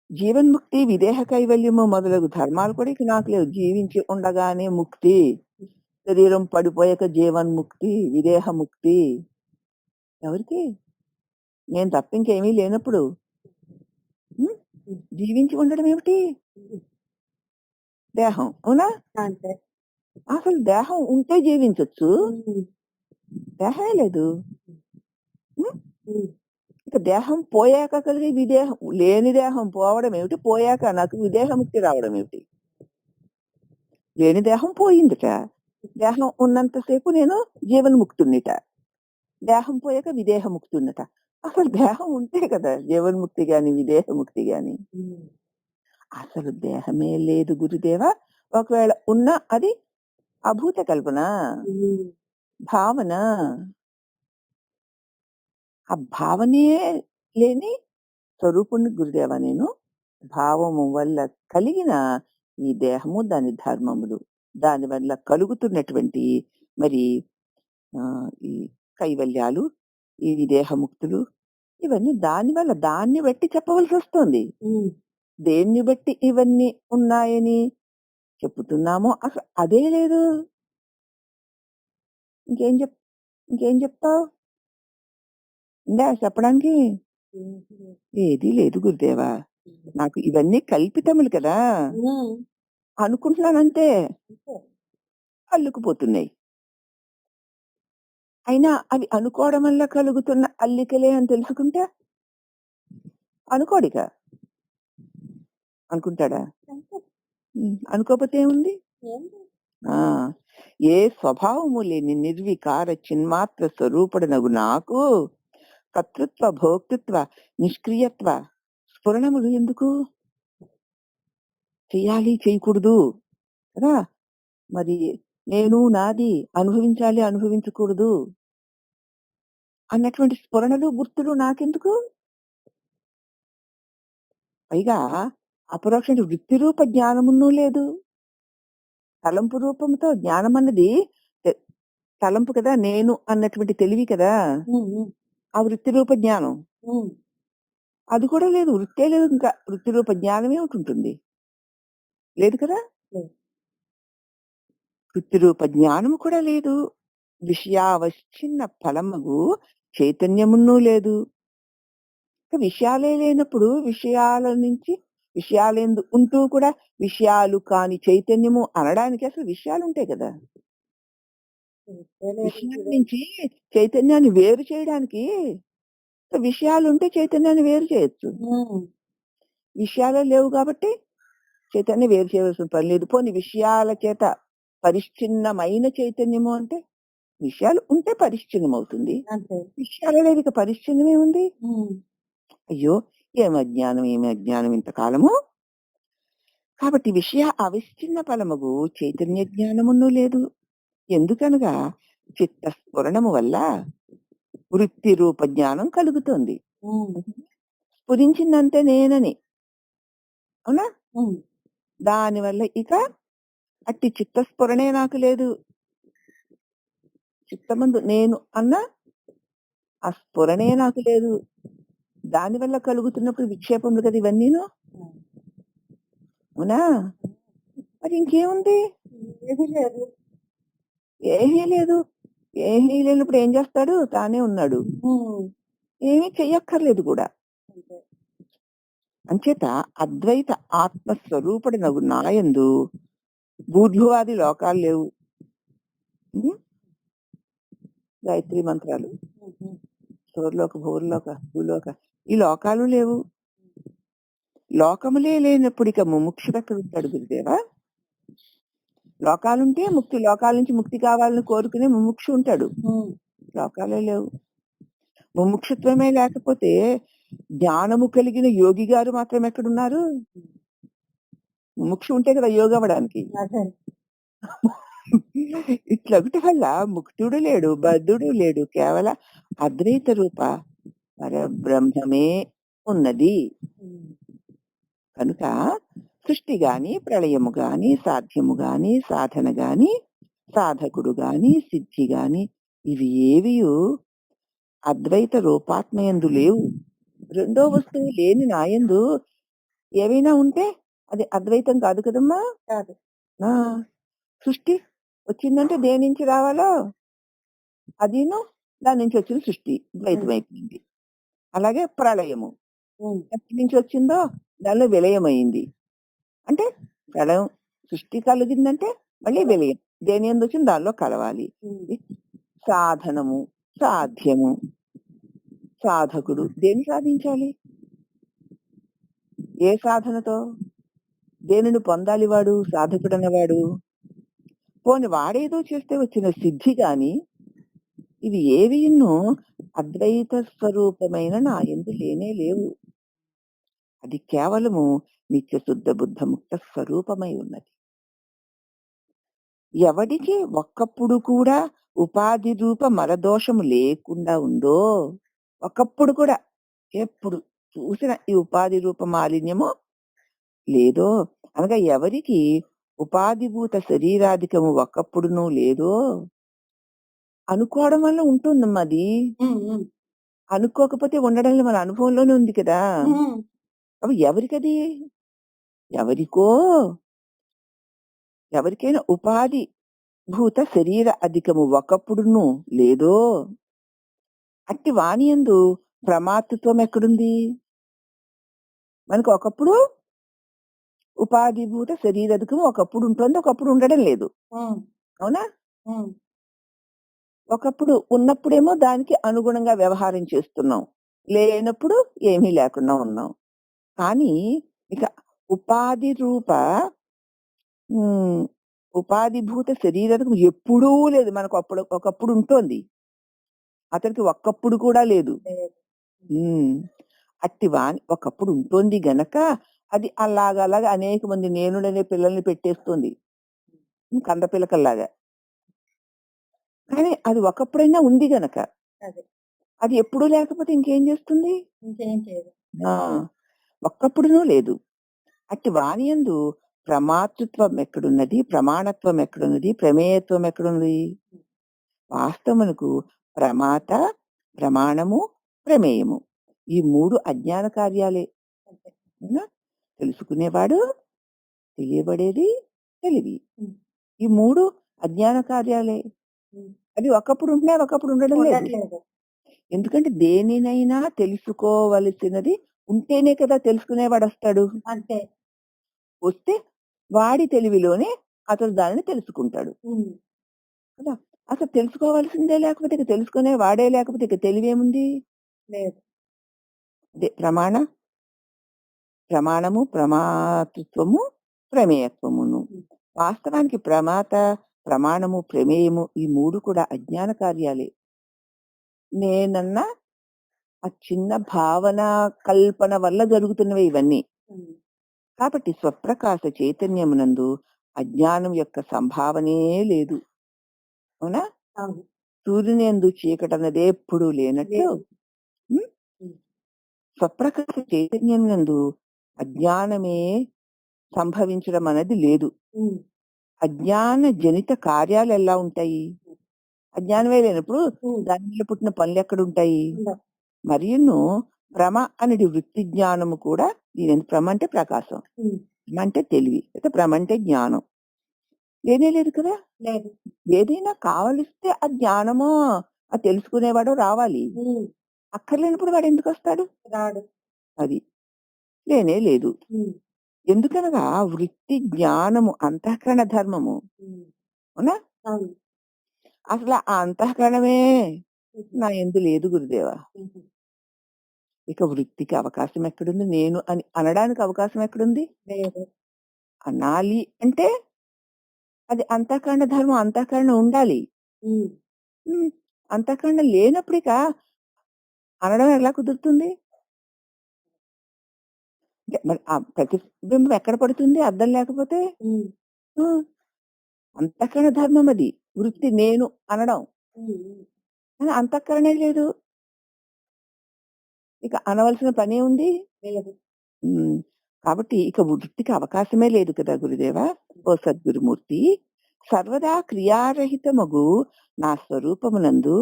జీవన్ముక్తి, విదేహ కైవల్యము మొదలగు ధర్మాలు కూడా ఇక నాకు లేవు. జీవించి ఉండగానే ముక్తి, శరీరం పడిపోయాక జీవన్ముక్తి, విదేహ ముక్తి. ఎవరికి? నేను తప్ప ఇంకేమీ లేనప్పుడు. హ్మ్. హ్మ్. జీవించి ఉండడం ఏమిటి? హ్మ్. దేహం. అవునా? అంతే. అసలు దేహం ఉంటే జీవించొచ్చు. హ్మ్. దేహమే లేదు. హ్మ్. హ్మ్. ఇక దేహం పోయాక కలిగే విదేహం లేని దేహం పోవడం ఏమిటి? పోయాక నాకు విదేహముక్తి రావడం ఏమిటి? లేని దేహం పోయిందిట. దేహం ఉన్నంత సేపు నేను జీవన్ముక్తుడినిట. దేహం పోయాక విదేహముక్తుడినట. అసలు దేహం ఉంటే కదా జీవన్ముక్తి గాని, విదేహముక్తి గాని. హ్మ్. అసలు దేహమే లేదు గురుదేవా! ఒకవేళ ఉన్నా అది అభూత కల్పన. హ్మ్. భావన. ఆ భావనే లేని స్వరూపుణ్ణి గురుదేవా నేను. భావము వల్ల కలిగిన ఈ దేహము, దాని ధర్మములు, దానివల్ల కలుగుతున్నటువంటి మరి ఈ కైవల్యాలు, ఈ దేహముక్తులు, ఇవన్నీ దానివల్ల దాన్ని బట్టి చెప్పవలసొస్తుంది. హ్మ్. దేన్ని బట్టి ఇవన్నీ ఉన్నాయని చెప్పుతున్నామో అసలు అదే లేదు. ఇంకేం చెప్ ఇంకేం చెప్తావు? ఉందా చెప్పడానికి? ఏంటి లేదు. ఏదీ లేదు గురుదేవా. హ్మ్. నాకు ఇవన్నీ కల్పితములు కదా! హ్మ్. అనుకుంటున్నానంతే. అంతే. అల్లుకుపోతున్నాయి. అయినా అవి అనుకోవడం వల్ల కలుగుతున్న అల్లికలే అని తెలుసుకుంటే అనుకోడిక. అనుకుంటాడా? అంతే. అనుకోకపోతే ఏముంది? ఏం లేదు. ఆ! ఏ స్వభావము లేని నిర్వికార చిన్మాత్ర స్వరూపుడనగు నాకు కర్తృత్వ, భోక్తృత్వ, నిష్క్రియత్వ స్ఫురణములు ఎందుకు? చెయ్యాలి, చేయకూడదు కదా! మరి నేను, నాది, అనుభవించాలి, అనుభవించకూడదు అన్నటువంటి స్ఫురణలు, గుర్తులు నాకెందుకు? పైగా అపరోక్ష వృత్తి రూప జ్ఞానమును లేదు. తలంపు రూపంతో జ్ఞానం అన్నది తె తలంపు కదా! నేను అన్నటువంటి తెలివి కదా! హ్మ్. హ్మ్. ఆ వృత్తి రూప జ్ఞానం. హ్మ్. అది కూడా లేదు. వృత్తే లేదు ఇంకా. వృత్తి రూప జ్ఞానమే ఒకటుంటుంది. లేదు కదా! లేదు. వృత్తి రూప జ్ఞానము కూడా లేదు. విషయావచ్ఛిన్న ఫలమగు చైతన్యమును లేదు. విషయాలే లేనప్పుడు విషయాల నుంచి విషయాలెందు ఉంటూ కూడా విషయాలు కాని చైతన్యము అనడానికి అసలు విషయాలుంటాయి కదా! వృత్తే లేదు. విషయాల ఇదే. నుంచి చైతన్యాన్ని వేరు చేయడానికి విషయాలుంటే చైతన్యాన్ని వేరు చేయొచ్చు. హ్మ్. విషయాలే లేవు కాబట్టి చైతన్యం వేరు చేయవలసిన పని లేదు. పోనీ విషయాల చేత పరిచ్ఛిన్నమైన చైతన్యము అంటే విషయాలు ఉంటే పరిచ్ఛిన్నమవుతుంది. అంతే. విషయాలు లేదు ఇక పరిచ్ఛిన్నమేముంది? హ్మ్. అయ్యో! ఏమి అజ్ఞానం, ఏమి అజ్ఞానం ఇంతకాలము. కాబట్టి విషయ అవిచ్ఛిన్న ఫలమగు చైతన్య జ్ఞానమును లేదు. ఎందుకనగా చిత్త స్ఫురణము వల్ల వృత్తి రూప జ్ఞానం కలుగుతుంది. హ్మ్. స్ఫురించిందంటే నేనని. అవునా? హ్మ్. దానివల్ల ఇక అట్టి చిత్తస్ఫురణే నాకు లేదు. చిత్తమందు నేను అన్న ఆ స్ఫురణే నాకు లేదు. దానివల్ల కలుగుతున్నప్పుడు విక్షేపములు కదా ఇవన్నీను. హ్మ్. అవునా? మరి ఇంకేముంది? ఏది లేదు. ఏమీ లేదు. ఏమీ లేనప్పుడు ఏం చేస్తాడు? తానే ఉన్నాడు. హ్మ్. ఏమీ చెయ్యక్కర్లేదు కూడా. అంతే. అంచేత అద్వైత ఆత్మస్వరూపుడనగు నాయందు భూర్భువాది లోకాలు లేవు. హ్మ్. గాయత్రి మంత్రాలు. హుహు. సూర్లోక, భూర్లోక, భూలోక ఈ లోకాలు లేవు. లోకములే లేనప్పుడు ఇక ముముక్షుడెక్కడుంటాడు గురుదేవా? లోకాలుంటే ముక్తి, లోకాల నుంచి ముక్తి కావాలని కోరుకునే ముముక్షు ఉంటాడు. హ్మ్. లోకాలే లేవు. ముముక్షుత్వమే లేకపోతే జ్ఞానము కలిగిన యోగి గారు మాత్రం ఎక్కడున్నారు? ముముక్షు ఉంటే కదా యోగి అవ్వడానికి. అదే. ఇట్లొకటి వల్ల ముక్తుడు లేడు, బద్ధుడు లేడు. కేవల అద్వైత రూప పరబ్రహ్మమే ఉన్నది. హ్మ్. కనుక సృష్టి గాని, ప్రళయము గాని, సాధ్యము గాని, సాధన గాని, సాధకుడు గాని, సిద్ధి గాని ఇవి ఏవియు అద్వైత రూపాత్మయందు లేవు. రెండో వస్తువు లేని నాయందు ఏవైనా ఉంటే అది అద్వైతం కాదు కదమ్మా! కాదు. ఆ! సృష్టి వచ్చిందంటే దేని నుంచి రావాలో అదీను దాని నుంచి వచ్చిన సృష్టి హ్మ్. ద్వైతమైపోయింది. అలాగే ప్రళయము హ్మ్. ఎక్కడి నుంచి వచ్చిందో దానిలో విలయమైంది. అంటే ప్రళయం సృష్టి కలిగిందంటే మళ్ళీ విలయం. దేని యందు వచ్చింది దానిలో కలవాలి. హ్మ్. ఈ సాధనము, సాధ్యము, సాధకుడు దేన్ని సాధించాలి? ఏ సాధనతో? దేనిని పొందాలి వాడు సాధకుడన్నవాడు? పోనీ వాడేదో చేస్తే వచ్చిన సిద్ధి గాని ఇవి ఏవియును అద్వైత స్వరూపమైన నా యందు లేనే లేవు. అది కేవలము నిత్య శుద్ధ బుద్ధ ముక్త స్వరూపమై ఉన్నది. ఎవడికి ఒక్కప్పుడు కూడా ఉపాధి రూప మలదోషము లేకుండా ఉందో, ఒకప్పుడు కూడా ఎప్పుడు చూసిన ఈ ఉపాధి రూప మాలిన్యము లేదో అనగా ఎవరికి ఉపాధిభూత శరీరాధికము ఒకప్పుడును లేదో అనుకోవడం వల్ల ఉంటుందమ్మా అది. హ్మ్. హ్మ్. అనుకోకపోతే ఉండడంలో మన అనుభవంలోనే ఉంది కదా! హ్మ్. అవి ఎవరికది? ఎవరికో ఎవరికైనా ఉపాధి భూత శరీర అధికము ఒకప్పుడును లేదో అట్టి వానియందు ప్రమాతృత్వం ఎక్కడుంది? మనకు ఒకప్పుడు ఉపాధిభూత శరీరధికము ఒకప్పుడు ఉంటుంది. ఒకప్పుడు ఉండడం లేదు. హ్మ్. అవునా? హ్మ్. ఒకప్పుడు ఉన్నప్పుడేమో దానికి అనుగుణంగా వ్యవహారం చేస్తున్నాం. లేనప్పుడు ఏమీ లేకుండా ఉన్నాం. కానీ ఇక ఉపాధి రూప హ్మ్. ఉపాధిభూత శరీరధికం ఎప్పుడూ లేదు. మనకు ఒకప్పుడు ఉంటోంది. అతనికి ఒక్కప్పుడు కూడా లేదు. లేదు. హ్మ్. అట్టి వాని ఒకప్పుడు ఉంటోంది గనక అది అలాగ అనేక మంది నేనుడనే పిల్లల్ని పెట్టేస్తుంది. కంద పిలకల్లాగా. కానీ అది ఒకప్పుడైనా ఉంది గనక. అదే. అది ఎప్పుడూ లేకపోతే ఇంకేం చేస్తుంది? ఇంకేం చేయదు. ఆ! ఒక్కప్పుడునూ లేదు. అట్టి వానియందు ప్రమాతృత్వం ఎక్కడున్నది? ప్రమాణత్వం ఎక్కడున్నది? ప్రమేయత్వం ఎక్కడున్నది? వాస్తవమునకు ప్రమాత, ప్రమాణము, ప్రమేయము. ఈ 3 అజ్ఞాన కార్యాలే. అంతే. అవునా? తెలుసుకునేవాడు, తెలియబడేది, తెలివి. హ్మ్. ఈ 3 అజ్ఞాన కార్యాలే. హ్మ్. అది ఒకప్పుడు ఉంటున్నాయి, ఒకప్పుడు ఉండడం లేదు. ఉండట్లేదు. ఎందుకంటే దేనినైనా తెలుసుకోవలసినది ఉంటేనే కదా తెలుసుకునేవాడొస్తాడు. అంతే. వస్తే వాడి తెలివిలోనే అతడు దానిని తెలుసుకుంటాడు. హ్మ్. కదా! అసలు తెలుసుకోవాల్సిందే లేకపోతే ఇక తెలుసుకునే వాడే లేకపోతే ఇక తెలివేముంది? లేదు. అదే ప్రమాణము, ప్రమాతృత్వము, ప్రమేయత్వమును. హ్మ్. వాస్తవానికి ప్రమాత, ప్రమాణము, ప్రమేయము ఈ 3 కూడా అజ్ఞాన కార్యాలే. నేనన్న ఆ చిన్న భావన, కల్పన వల్ల జరుగుతున్నవే ఇవన్నీ. హ్మ్. కాబట్టి స్వప్రకాశ చైతన్యమునందు అజ్ఞానం యొక్క సంభావనే లేదు. అవునా? అవును. సూర్యునియందు చీకటన్నదే ఎప్పుడూ లేనట్లు లేదు. హ్మ్. హ్మ్. స్వప్రకాశ చైతన్యమునందు అజ్ఞానమే సంభవించడం అనేది లేదు. హ్మ్. అజ్ఞాన జనిత కార్యాలు ఎలా ఉంటాయి? అజ్ఞానమే లేనప్పుడు హ్మ్. దాని వల్ల పుట్టిన పనులెక్కడుంటాయి? ఉండవు. మరియును భ్రమ అనేది వృత్తి జ్ఞానము కూడా దీని భ్రమ అంటే ప్రకాశం. హ్మ్. భ్రమ అంటే తెలివి. అయితే భ్రమ అంటే జ్ఞానం. లేనే లేదు కదా! లేదు. ఏదైనా కావలిస్తే ఆ జ్ఞానమో, ఆ తెలుసుకునేవాడో రావాలి. హ్మ్. అక్కర్లేనప్పుడు వాడెందుకొస్తాడు? రాడు. అది. లేనే లేదు. హ్మ్. ఎందుకనగా వృత్తి జ్ఞానము అంతఃకరణ ధర్మము. హ్మ్. అవునా? అవును. అసల ఆ అంతఃకరణమే హుహు. నా యందు లేదు గురుదేవా! హుహు. ఇక వృత్తికి అవకాశం ఎక్కడుంది? నేను అని అనడానికి అవకాశం ఎక్కడుంది? లేదు. అనాలి అంటే అది అంతఃకరణ ధర్మం అంతఃకరణ ఉండాలి. హ్మ్. హ్మ్. అంతఃకరణ లేనప్పుడిక అనడం ఎలా కుదురుతుంది? మరి ఆ ప్రతిబింబం ఎక్కడ పడుతుంది అద్దం లేకపోతే? హ్మ్. ఆ! అంతఃకరణ ధర్మం అది. వృత్తి నేను అనడం. హ్మ్. హ్మ్. అంతఃకరణే లేదు. ఇక అనవలసిన పనేముంది? లేదు. హ్మ్. కాబట్టి ఇక వృత్తికి అవకాశమే లేదు కదా గురుదేవా! ఓ సద్గురుమూర్తి! సర్వదా క్రియారహితమగు నా స్వరూపమునందు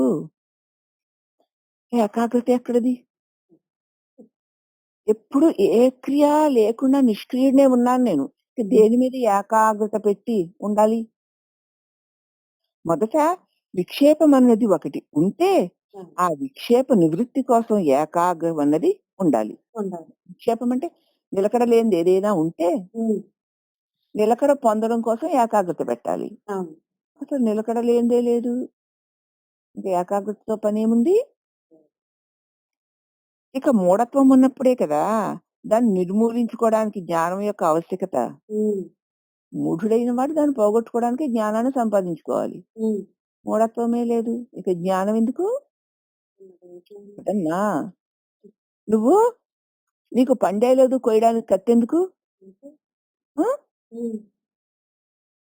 ఏకాగ్రత ఎక్కడిది? ఎప్పుడు ఏ క్రియ లేకుండా నిష్క్రియుడినే ఉన్నాను నేను. ఇక దేని మీద ఏకాగ్రత పెట్టి ఉండాలి? మొదట విక్షేపం అన్నది ఒకటి ఉంటే, ఆ! ఆ విక్షేప నివృత్తి కోసం ఏకాగ్రం అన్నది ఉండాలి. ఉండాలి. విక్షేపం అంటే నిలకడ లేనిది ఏదైనా ఉంటే, హ్మ్. నిలకడ పొందడం కోసం ఏకాగ్రత పెట్టాలి. అవును. అసలు నిలకడ లేనిదే లేదు. ఇంక ఏకాగ్రతతో పనేముంది? ఇక మూఢత్వం ఉన్నప్పుడే కదా! దాన్ని నిర్మూలించుకోవడానికి జ్ఞానం యొక్క ఆవశ్యకత. హ్మ్. మూఢుడైన వాడు దాన్ని పోగొట్టుకోవడానికి జ్ఞానాన్ని సంపాదించుకోవాలి. హ్మ్. మూఢత్వమే లేదు. ఇక జ్ఞానం ఎందుకు? ఇంకేంటి? కదన్నా! నువ్వు నీకు పండే లేదు కొయ్యడానికి కత్తెందుకు? అంటే ఆ! హ్మ్.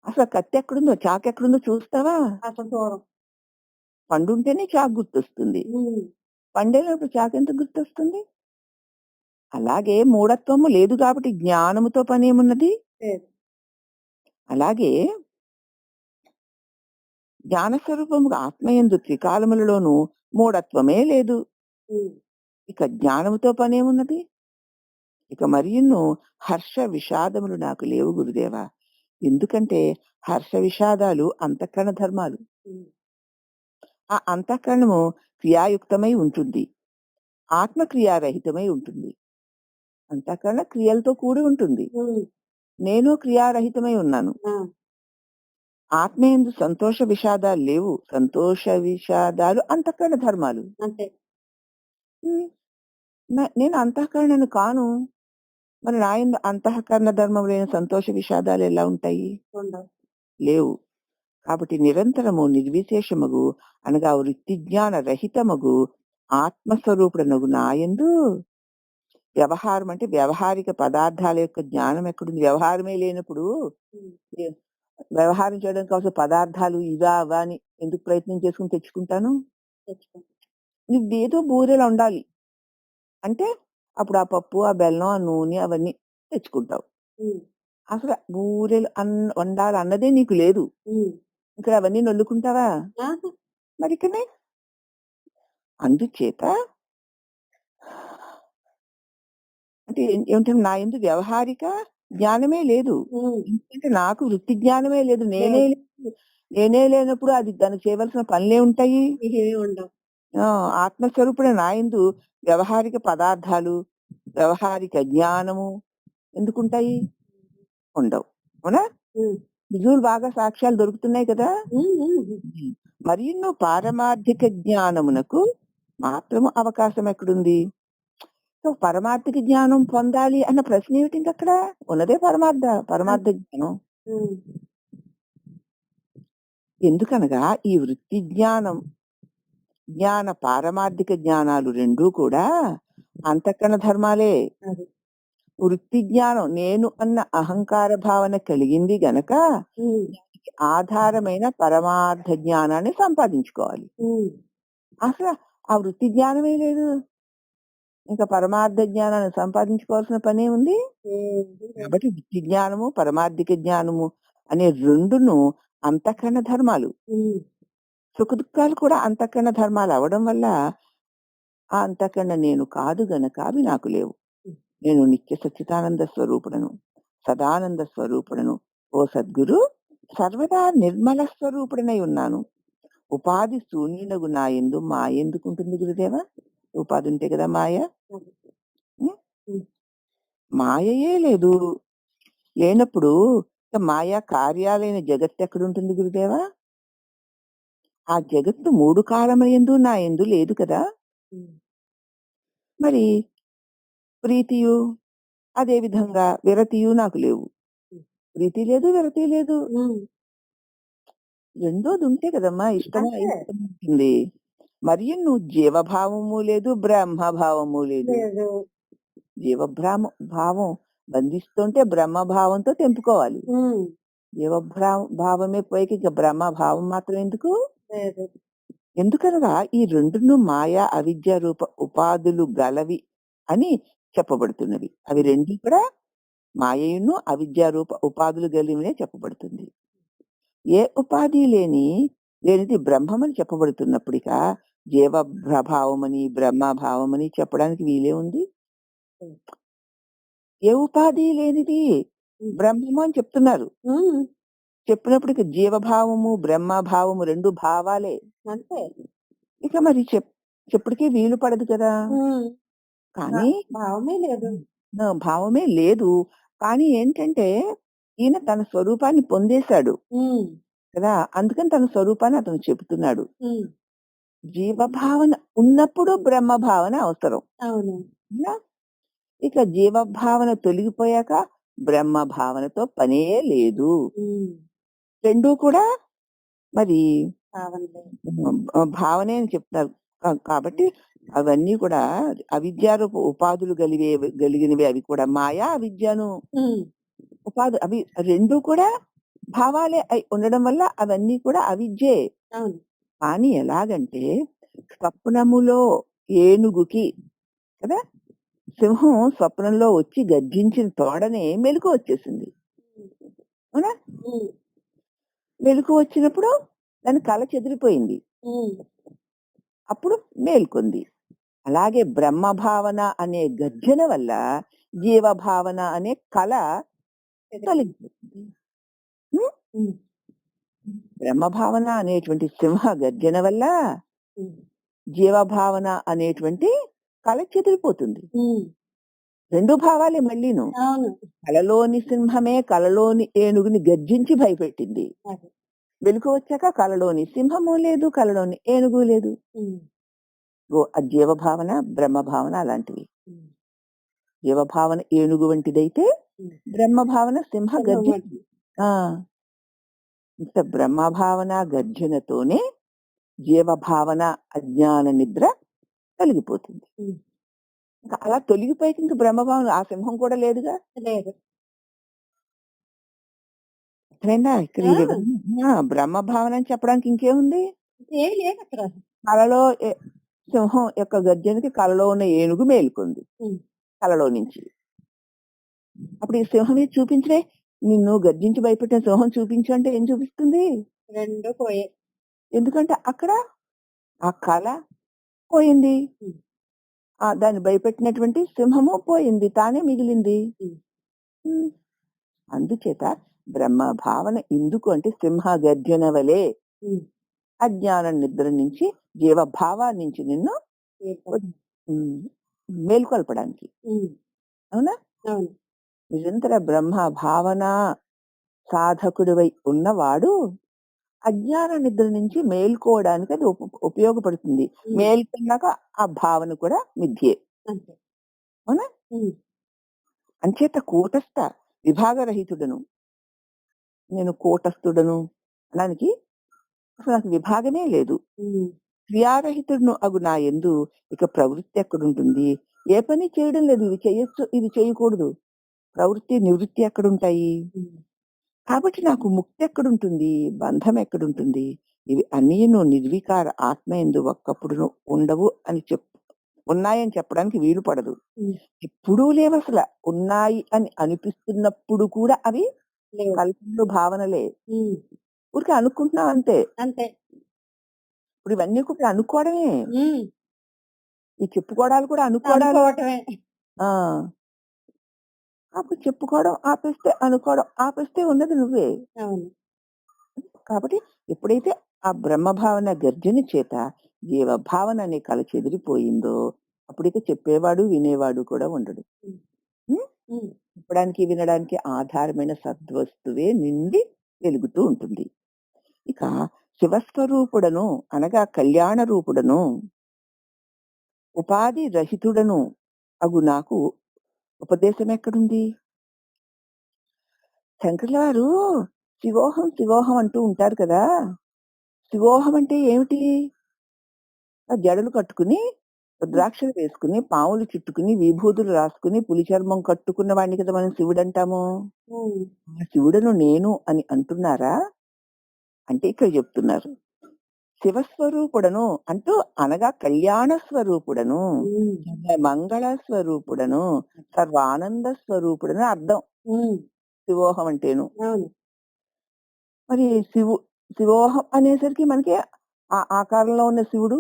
అసలు కత్తెక్కడుందో, చాకెక్కడుందో చూస్తావా? అసలు చూడం. పండుంటేనే చాకు గుర్తొస్తుంది. హ్మ్. పండేలోపు చాకెందుకు గుర్తొస్తుంది? అలాగే మూఢత్వము లేదు కాబట్టి జ్ఞానముతో పనేమున్నది? లేదు. అలాగే జ్ఞానస్వరూపముగా ఆత్మయందు త్రికాలములలోనూ మూఢత్వమే లేదు. హ్మ్. ఇక జ్ఞానముతో పనేమున్నది? ఇక మరియును హర్ష విషాదములు నాకు లేవు గురుదేవా. ఎందుకంటే హర్ష విషాదాలు అంతఃకరణ ధర్మాలు. హ్మ్. ఆ అంతఃకరణము క్రియాయుక్తమై ఉంటుంది. ఆత్మ క్రియారహితమై ఉంటుంది. అంతఃకరణ క్రియలతో కూడి ఉంటుంది. హ్మ్. నేను క్రియారహితమై ఉన్నాను. ఆ! ఆత్మయందు సంతోష విషాదాలు లేవు. సంతోష విషాదాలు అంతఃకరణ ధర్మాలు. అంతే. హ్మ్. నేను అంతఃకరణను కాను. మరి నా యందు అంతఃకరణ ధర్మం లేని సంతోష విషాదాలు ఎలా ఉంటాయి? ఉండవు. లేవు. కాబట్టి నిరంతరము నిర్విశేషమగు అనగా వృత్తి జ్ఞాన రహితమగు ఆత్మస్వరూపుడనగు నాయందు వ్యవహారం అంటే వ్యవహారిక పదార్థాల యొక్క జ్ఞానం ఎక్కడుంది? వ్యవహారమే లేనప్పుడు హ్మ్. ఎ వ్యవహారం చేయడం కోసం పదార్థాలు ఇవా, అవా అని ఎందుకు ప్రయత్నం చేసుకొని తెచ్చుకుంటాను? తెచ్చుకో. నువ్వేదో బూరెలా ఉండాలి. అంటే అప్పుడు ఆ పప్పు, ఆ బెల్లం, ఆ నూనె అవన్నీ తెచ్చుకుంటావు. హ్మ్. అసలు బూరెలు వండాలన్నదే నీకు లేదు. హ్మ్. ఇంకా అవన్నీ నొల్లుకుంటావా? ఆహా! మరికనే అందుచేత అంటే ఏమిటంటే నా యందు వ్యవహారిక జ్ఞానమే లేదు. హ్మ్. ఎందుకంటే నాకు వృత్తి జ్ఞానమే లేదు. నేనే లేదు. లేదు. నేనే లేనప్పుడు అది దానికి చేయవలసిన పనులే ఉంటాయి. ఏవి ఉండవు. ఆ! ఆత్మస్వరూపుడైన నా యందు వ్యవహారిక పదార్థాలు, వ్యవహారిక జ్ఞానము ఎందుకుంటాయి? ఉండవు. అవునా? హ్మ్. రుజువులు బాగా సాక్ష్యాలు దొరుకుతున్నాయి కదా! హ్మ్. హ్మ్. హ్మ్. మరియును పారమార్థిక జ్ఞానమునకు మాత్రము అవకాశం ఎక్కడుంది? సో, పరమార్థిక జ్ఞానం పొందాలి అన్న ప్రశ్న ఏమిటింకక్కడ? ఉన్నదే పరమార్థ జ్ఞానం. హ్మ్. ఎందుకనగా ఈ వృత్తి జ్ఞానం, జ్ఞాన పారమార్థిక జ్ఞానాలు 2 కూడా అంతఃకరణ ధర్మాలే. అది. వృత్తి జ్ఞానం నేను అన్న అహంకార భావన కలిగింది గనక హ్మ్. దానికి ఆధారమైన పరమార్థ జ్ఞానాన్ని సంపాదించుకోవాలి. హ్మ్. అసలు ఆ వృత్తి జ్ఞానమే లేదు. ఇంకా పరమార్థ జ్ఞానాన్ని సంపాదించుకోవాల్సిన పనేముంది? ఏది లేదు. కాబట్టి వృత్తి జ్ఞానము, పరమార్థిక జ్ఞానము అనే 2ను అంతఃకరణ ధర్మాలు. హ్మ్. సుఖదుఖాలు కూడా అంతఃకరణ ధర్మాలు అవ్వడం వల్ల ఆ అంతఃకరణ నేను కాదు గనక అవి నాకు లేవు. హ్మ్. నేను నిత్య సచ్చిదానంద స్వరూపుడను. సదానంద స్వరూపుడను. ఓ సద్గురు సర్వదా నిర్మల స్వరూపుడనై ఉన్నాను. ఉపాధి శూన్యునగు నా యందు మాయ ఎందుకుంటుంది గురుదేవా? ఉపాధి ఉంటే కదా మాయ. అది. హ్మ్. హ్మ్. మాయయే లేదు. లేనప్పుడు ఇక మాయా కార్యాలైన జగత్తెక్కడుంటుంది గురుదేవా? ఆ జగత్తు 3 కాలములందు నా యందు లేదు కదా! హ్మ్. మరి ప్రీతియు, అదే విధంగా విరతియు నాకు లేవు. హ్మ్. ప్రీతి లేదు, విరతి లేదు. హ్మ్. రెండోదుంటే కదమ్మా ఇష్టమా, అంతే. అయిష్టం ఉంటుంది. మరియును జీవభావము లేదు, బ్రహ్మభావము లేదు. లేదు. భావం బంధిస్తుంటే బ్రహ్మభావంతో తెంపుకోవాలి. హ్మ్. భావమే పోయికి ఇక బ్రహ్మభావం మాత్రం ఎందుకు? లేదు. ఎందుకనగా ఈ 2ను మాయా అవిద్య రూప ఉపాధులు గలవి అని చెప్పబడుతున్నవి. అవి 2 కూడా మాయయును అవిద్యా రూప ఉపాధులు గలివినే చెప్పబడుతుంది. ఏ ఉపాధి లేనిది బ్రహ్మమని చెప్పబడుతున్నప్పుడిక జీవ ప్రభావమని, బ్రహ్మభావమని చెప్పడానికి వీలే ఉంది? హ్మ్. ఏ ఉపాధి లేనిది హ్మ్. బ్రహ్మము అని చెప్తున్నారు. హ్మ్. చెప్పినప్పుడు ఇక జీవభావము, బ్రహ్మభావము 2 భావాలే. అంతే. ఇక మరి చెప్పుడికి వీలు పడదు కదా! హ్మ్. కానీ భావమే లేదు. భావమే లేదు. కానీ ఏంటంటే ఈయన తన స్వరూపాన్ని పొందేశాడు హ్మ్. కదా! అందుకని తన స్వరూపాన్ని అతను చెబుతున్నాడు. హ్మ్. జీవభావన ఉన్నప్పుడు బ్రహ్మ భావన అవసరం. అవును. అవునా? ఇక జీవభావన తొలగిపోయాక బ్రహ్మ భావనతో పనే లేదు. హ్మ్. 2 కూడా మరి భావన లేదు. భావనే అని చెప్తున్నారు. కాబట్టి అవన్నీ కూడా అవిద్యారూప ఉపాధులు గలిగినవి అవి కూడా మాయా, అవిద్యను హ్మ్. అవి 2 కూడా భావాలే అయి ఉండడం వల్ల అవన్నీ కూడా అవిద్యే. అవును. కానీ ఎలాగంటే స్వప్నములో ఏనుగుకి కదా! సింహం స్వప్నంలో వచ్చి గర్జించిన తోడనే మెలకువ వచ్చేసింది. అవునా? ఉమ్, మెలకువ వచ్చినప్పుడు దాని కల చెదిరిపోయింది. ఉమ్, అప్పుడు మేల్కొంది. అలాగే బ్రహ్మ భావన అనే గర్జన వల్ల జీవ భావన అనే కళ తొలగిపోతుంది. ఉం? ఉమ్, బ్రహ్మ భావన అనేటువంటి సింహ గర్జన వల్ల ఉమ్, జీవ భావన అనేటువంటి కళ చెదిరిపోతుంది. ఉమ్, రెండు భావాలే మళ్ళీను. అవును. కలలోని సింహమే కలలోని ఏనుగుని గర్జించి భయపెట్టింది. అది. వెలుగు వచ్చాక కలలోని సింహము లేదు, కలలోని ఏనుగు లేదు. ఉమ్, ఆ జీవ భావన బ్రహ్మ భావన అలాంటివి. ఉమ్, జీవ భావన ఏనుగు వంటిదైతే ఉమ్. బ్రహ్మ భావన సింహ సింహం గర్జన. వంటిది. ఆ ఇంత బ్రహ్మ భావన గర్జనతోనే జీవ భావన అజ్ఞాన నిద్ర తొలగిపోతుంది. ఉమ్, ఇంకా అలా తొలగిపోయి ఇంక బ్రహ్మ భావన ఆ సింహం కూడా లేదుగా. లేదు. అర్థమైందా? ఇక్కడ ఈ ఆ, విధంగా బ్రహ్మ భావన అని చెప్పడానికి ఇంకేముంది? ఏమి లేదు అక్కడ. కలలో సింహం యొక్క గర్జనకి కలలో ఉన్న ఏనుగు మేలుకుంది ఉమ్, కలలో నుంచి. అప్పుడు ఈ సింహం ఏది చూపించలే, నిన్ను గర్జించి భయపెట్టిన సింహం చూపించు అంటే ఏం చూపిస్తుంది? రెండు పోయే. ఎందుకంటే అక్కడ ఆ కళ పోయింది. ఉమ్, దాన్ని భయపెట్టినటువంటి సింహము పోయింది, తానే మిగిలింది. ఉమ్, ఉమ్. అందుచేత బ్రహ్మ భావన ఎందుకు అంటే సింహ గర్జన వలె ఉమ్, అజ్ఞాన నిద్ర నుంచి జీవ భావాన్ని నుంచి నిన్ను ఏర్పడింది. ఉమ్, మేల్కొల్పడానికి. ఉమ్, అవునా? అవును. నిరంతర బ్రహ్మ భావన సాధకుడివై ఉన్నవాడు అజ్ఞాన నిద్ర నుంచి మేల్కోవడానికి అది ఉపయోగపడుతుంది. ఉమ్, మేల్కొన్నాక ఆ భావన కూడా మిథ్యే. అంతే. అవునా? ఉమ్, అంచేత కూటస్థ విభాగరహితుడను, నేను కూటస్థుడను అనడానికి అసలు నాకు విభాగమే లేదు. ఉమ్, క్రియారహితుడును అగు నా యందు ఇక ప్రవృత్తి ఎక్కడుంటుంది? ఏ పని చేయడం లేదు. ఇది చేయొచ్చు, ఇది చేయకూడదు. ప్రవృత్తి నివృత్తి ఎక్కడుంటాయి? ఉమ్, కాబట్టి నాకు ముక్తి ఎక్కడుంటుంది? బంధం ఎక్కడుంటుంది? ఇవి అన్నీను నిర్వికార ఆత్మ యందు ఒక్కప్పుడును ఉండవు అని ఉన్నాయని చెప్పడానికి వీలు పడదు. ఉమ్, ఎప్పుడూ లేవు అసలు. ఉన్నాయి అని అనిపిస్తున్నప్పుడు కూడా అవి లేదు. కల్పనలు, భావనలే. ఉమ్, ఊరికే అనుకుంటున్నాం అంతే. అంతే. ఇప్పుడు ఇవన్నీ కూడా అనుకోవడమే. ఉమ్, ఈ చెప్పుకోవడాలు కూడా అనుకోవడాలు. అనుకోవటమే. ఆ అప్పుడు చెప్పుకోవడం ఆపేస్తే, అనుకోవడం ఆపేస్తే ఉన్నది నువ్వే. అవును. కాబట్టి ఎప్పుడైతే ఆ బ్రహ్మ భావన గర్జన చేత జీవ భావన అనే కళ చెదిరిపోయిందో అప్పుడైతే చెప్పేవాడు వినేవాడు కూడా ఉండడు. ఉమ్, ఉం? ఉమ్, చెప్పడానికి వినడానికి ఆధారమైన సద్వస్తువే నిండి వెలుగుతూ ఉంటుంది. ఇక శివస్వరూపుడను అనగా కళ్యాణ రూపుడను ఉపాధి రహితుడను అగు నాకు ఉపదేశం ఎక్కడుంది? శంకర్ల వారు శివోహం శివోహం అంటూ ఉంటారు కదా. శివోహం అంటే ఏమిటి? ఆ జడలు కట్టుకుని, రుద్రాక్షలు వేసుకుని, పాములు చుట్టుకుని, విభూతులు రాసుకుని, పులి చర్మం కట్టుకున్న వాడిని కదా మనం శివుడు అంటాము. ఉమ్, ఆ శివుడను నేను అని అంటున్నారా? అంటే ఇక్కడ చెప్తున్నారు శివస్వరూపుడను అంటూ అనగా కళ్యాణ స్వరూపుడను, ఉమ్, మంగళ స్వరూపుడను, సర్వానంద స్వరూపుడను అర్థం ఉమ్, శివోహం అంటేను. అవును. మరి శివోహం అనేసరికి మనకి ఆ ఆకారంలో ఉన్న శివుడు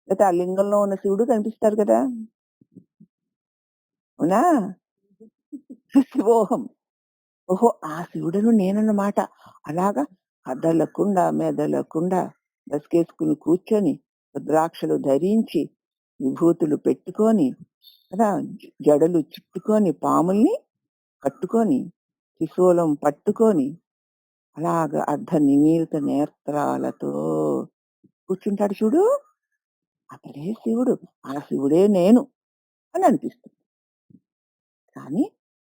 లేకపోతే ఆ లింగంలో ఉన్న శివుడు కనిపిస్తారు కదా. అవునా? శివోహం. ఓహో ఆ శివుడను నేనన్నమాట. అలాగా కదలకుండా మెదలకుండా బసకేసుకుని కూర్చొని రుద్రాక్షలు ధరించి విభూతులు పెట్టుకొని కదా, జడలు చుట్టుకొని పాముల్ని కట్టుకొని త్రిశూలం పట్టుకొని అలాగ అర్ధ నిమీలిత నేత్రాలతో కూర్చుంటాడు చూడు, అతడే శివుడు. ఆ శివుడే నేను అని అనిపిస్తుంది. కానీ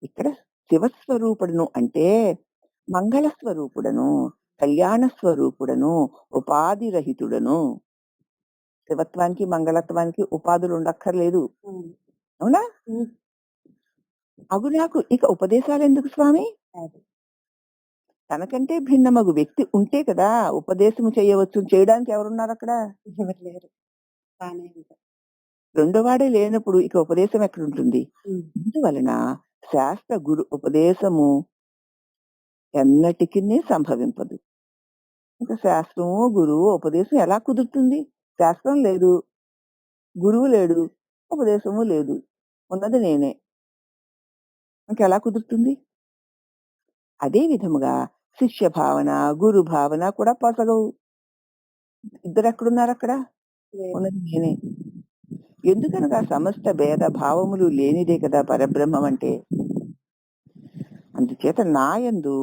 ఇక్కడ శివస్వరూపుడును అంటే మంగళ స్వరూపుడను, కళ్యాణ స్వరూపుడను, ఉపాధి రహితుడను. శివత్వానికి మంగళత్వానికి ఉపాధులు ఉండక్కర్లేదు. అవును. అవునా? ఉమ్, అగు నాకు ఇక ఉపదేశాలు ఎందుకు స్వామి? అది. తనకంటే భిన్నమగు వ్యక్తి ఉంటే కదా ఉపదేశం చేయవచ్చు. చేయడానికి ఎవరున్నారు అక్కడ? ఎవరు లేరు. బానే ఉంటారు. రెండో వాడే లేనప్పుడు ఇక ఉపదేశం ఎక్కడుంటుంది? ఉమ్, అందువలన శాస్త్ర గురు ఉపదేశము ఎన్నటికిని సంభవింపదు. ఇంకా శాస్త్రము, గురువు, ఉపదేశం ఎలా కుదురుతుంది? శాస్త్రం లేదు, గురువు లేడు, ఉపదేశము లేదు. ఉన్నది నేనే. ఇంకెలా కుదురుతుంది? అదే విధముగా శిష్య భావన, గురు భావన కూడా పొసగవు. ఇద్దరెక్కడున్నారక్కడ? లేదు. ఉన్నది నేనే. ఎందుకనగా సమస్త భేద భావములు లేనిదే కదా పరబ్రహ్మం అంటే. అందుచేత నాయందు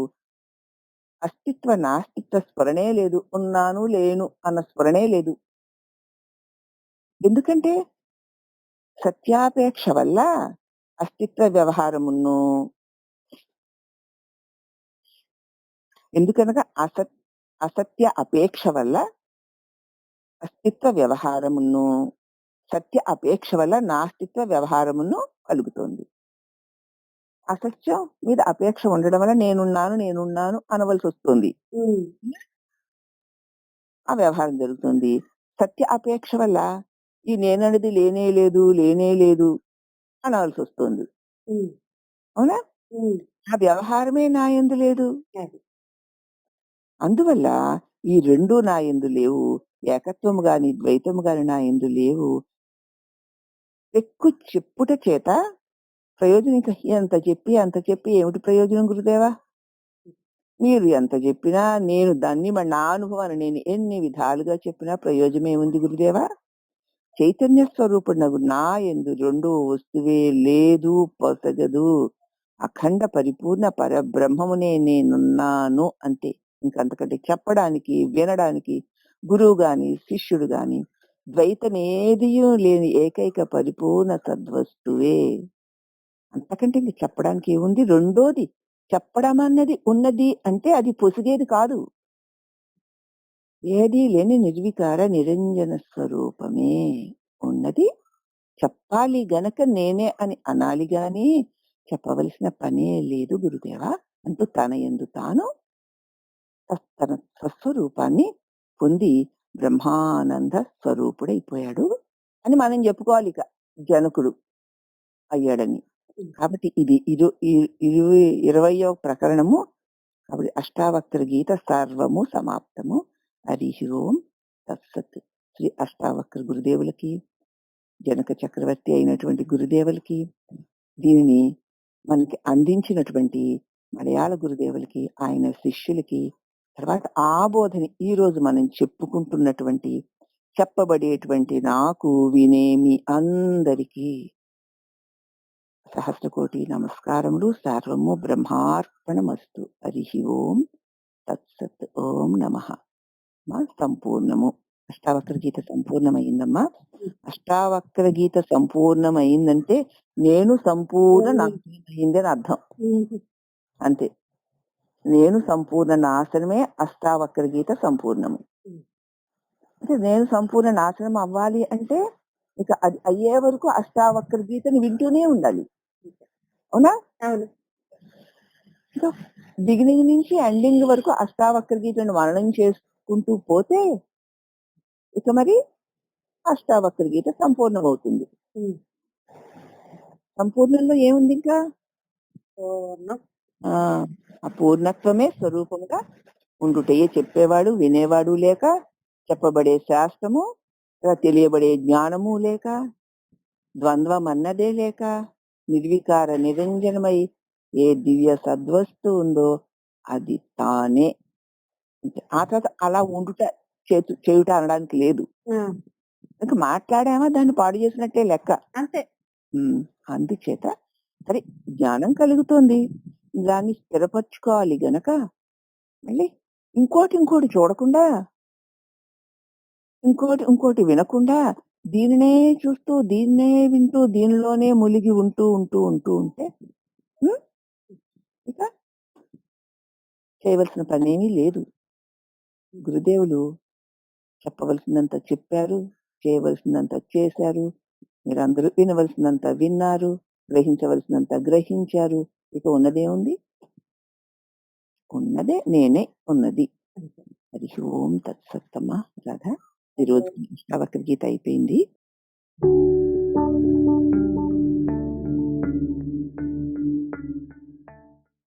అస్తిత్వ నాస్తిత్వ స్ఫురణే లేదు. ఉన్నాను, లేను అన్న స్ఫురణే లేదు. ఎందుకంటే సత్యాపేక్ష వల్ల అస్తిత్వ వ్యవహారమును, ఎందుకనగా అసత్య అపేక్ష వల్ల అస్తిత్వ వ్యవహారమును, సత్య అపేక్ష వల్ల నాస్తిత్వ వ్యవహారమును కలుగుతోంది. అసత్యం మీద అపేక్ష ఉండడం వల్ల నేనున్నాను నేనున్నాను అనవలసి వస్తుంది. ఉమ్, ఆ వ్యవహారం జరుగుతుంది. సత్య అపేక్ష వల్ల ఈ నేననేది లేనే లేదు లేనే లేదు అనవలసి వస్తుంది. ఉమ్, అవునా? ఉమ్, ఆ వ్యవహారమే నా యందు లేదు. అది. అందువల్ల ఈ రెండు నా యందు లేవు. ఏకత్వము గాని ద్వైతము గాని నా యందు లేవు. ఎక్కువ చెప్పుట చేత ప్రయోజనం ఇంక ఎంత చెప్పి అంత చెప్పి ఏమిటి ప్రయోజనం గురుదేవా? మీరు ఎంత చెప్పినా నేను దాన్ని మరి నా అనుభవాన్ని నేను ఎన్ని విధాలుగా చెప్పినా ప్రయోజనం ఏముంది గురుదేవా? చైతన్య స్వరూపుడగు నా యందు రెండో వస్తువే లేదు, పొసగదు. అఖండ పరిపూర్ణ పరబ్రహ్మమునే నేనున్నాను అంతే. ఇంకంతకంటే చెప్పడానికి, వినడానికి గురువు గాని, శిష్యుడు గాని ద్వైతమేదియూ లేని ఏకైక పరిపూర్ణ సద్వస్తువే. అంతకంటే ఇంక చెప్పడానికి ఏముంది? రెండోది చెప్పడం అన్నది ఉన్నది అంటే అది పొసిగేది కాదు. ఏదీ లేని నిర్వికార నిరంజన స్వరూపమే ఉన్నది. చెప్పాలి గనక నేనే అని అనాలి గాని చెప్పవలసిన పనే లేదు గురుదేవా అంటూ తన యందు తాను తన స్వస్వరూపాన్ని పొంది బ్రహ్మానంద స్వరూపుడైపోయాడు అని మనం చెప్పుకోవాలి. ఇక జనకుడు అయ్యాడని. కాబట్టి ఇది 20వ ప్రకరణము. కాబట్టి అష్టావక్ర గీత సర్వము సమాప్తము. హరి ఓం తత్సత్. శ్రీ అష్టావక్ర గురుదేవులకి, జనక చక్రవర్తి అయినటువంటి గురుదేవులకి, దీనిని మనకి అందించినటువంటి మలయాళ గురుదేవులకి, ఆయన శిష్యులకి, తర్వాత ఆ బోధని ఈ రోజు మనం చెప్పుకుంటున్నటువంటి చెప్పబడేటువంటి నాకు వినే మీ అందరికీ సహస్రకోటి నమస్కారములు. సర్వము బ్రహ్మార్పణమస్తు. హరి ఓం తత్సత్. ఓం నమః. సంపూర్ణము. అష్టావక్ర గీత సంపూర్ణమైందమ్మా. అష్టావక్ర గీత సంపూర్ణమైందంటే నేను సంపూర్ణ నాశనమైంది అని అర్థం. అంతే. నేను సంపూర్ణ నాశనమే అష్టావక్ర గీత సంపూర్ణము. అంటే నేను సంపూర్ణ నాశనం అవ్వాలి అంటే ఇక అది అయ్యే వరకు అష్టావక్ర గీతని వింటూనే ఉండాలి. అవునా? అవును. బిగినింగ్ నుంచి ఎండింగ్ వరకు అష్టావక్ర గీతను మననం చేసుకుంటూ పోతే ఇక మరి అష్టావక్ర గీత సంపూర్ణమవుతుంది. ఉమ్, సంపూర్ణంలో ఏముంది ఇంకా? పూర్ణం. ఆ పూర్ణత్వమే స్వరూపంగా ఉండుటయే. చెప్పేవాడు వినేవాడు లేక, చెప్పబడే శాస్త్రము తెలియబడే జ్ఞానము లేక, ద్వంద్వం అన్నదే లేక, నిర్వికార నిరంజనమై ఏ దివ్య సద్వస్తు ఉందో అది తానే. ఆ తర్వాత అలా ఉండుట చేయుట అనడానికి లేదు. ఆ, ఇంకా మాట్లాడామా దాన్ని పాడు చేసినట్టే లెక్క. అంతే. అందుచేత సరే జ్ఞానం కలుగుతుంది, దాన్ని స్థిరపరచుకోవాలి గనక మళ్ళీ ఇంకోటి చూడకుండా, ఇంకోటి వినకుండా దీనినే చూస్తూ దీన్నే వింటూ దీనిలోనే మునిగి ఉంటూ ఉంటే ఉమ్, ఇక చేయవలసిన పనేమీ లేదు. గురుదేవులు చెప్పవలసినంత చెప్పారు, చేయవలసినంత చేశారు. మీరందరూ వినవలసినంత విన్నారు, గ్రహించవలసినంత గ్రహించారు. ఇక ఉన్నదేముంది? ఉన్నదే నేనే ఉన్నది. హరి ఓం తత్సత్తమ. రాధా, ఈరోజు అష్టావక్ర గీత అయిపోయింది.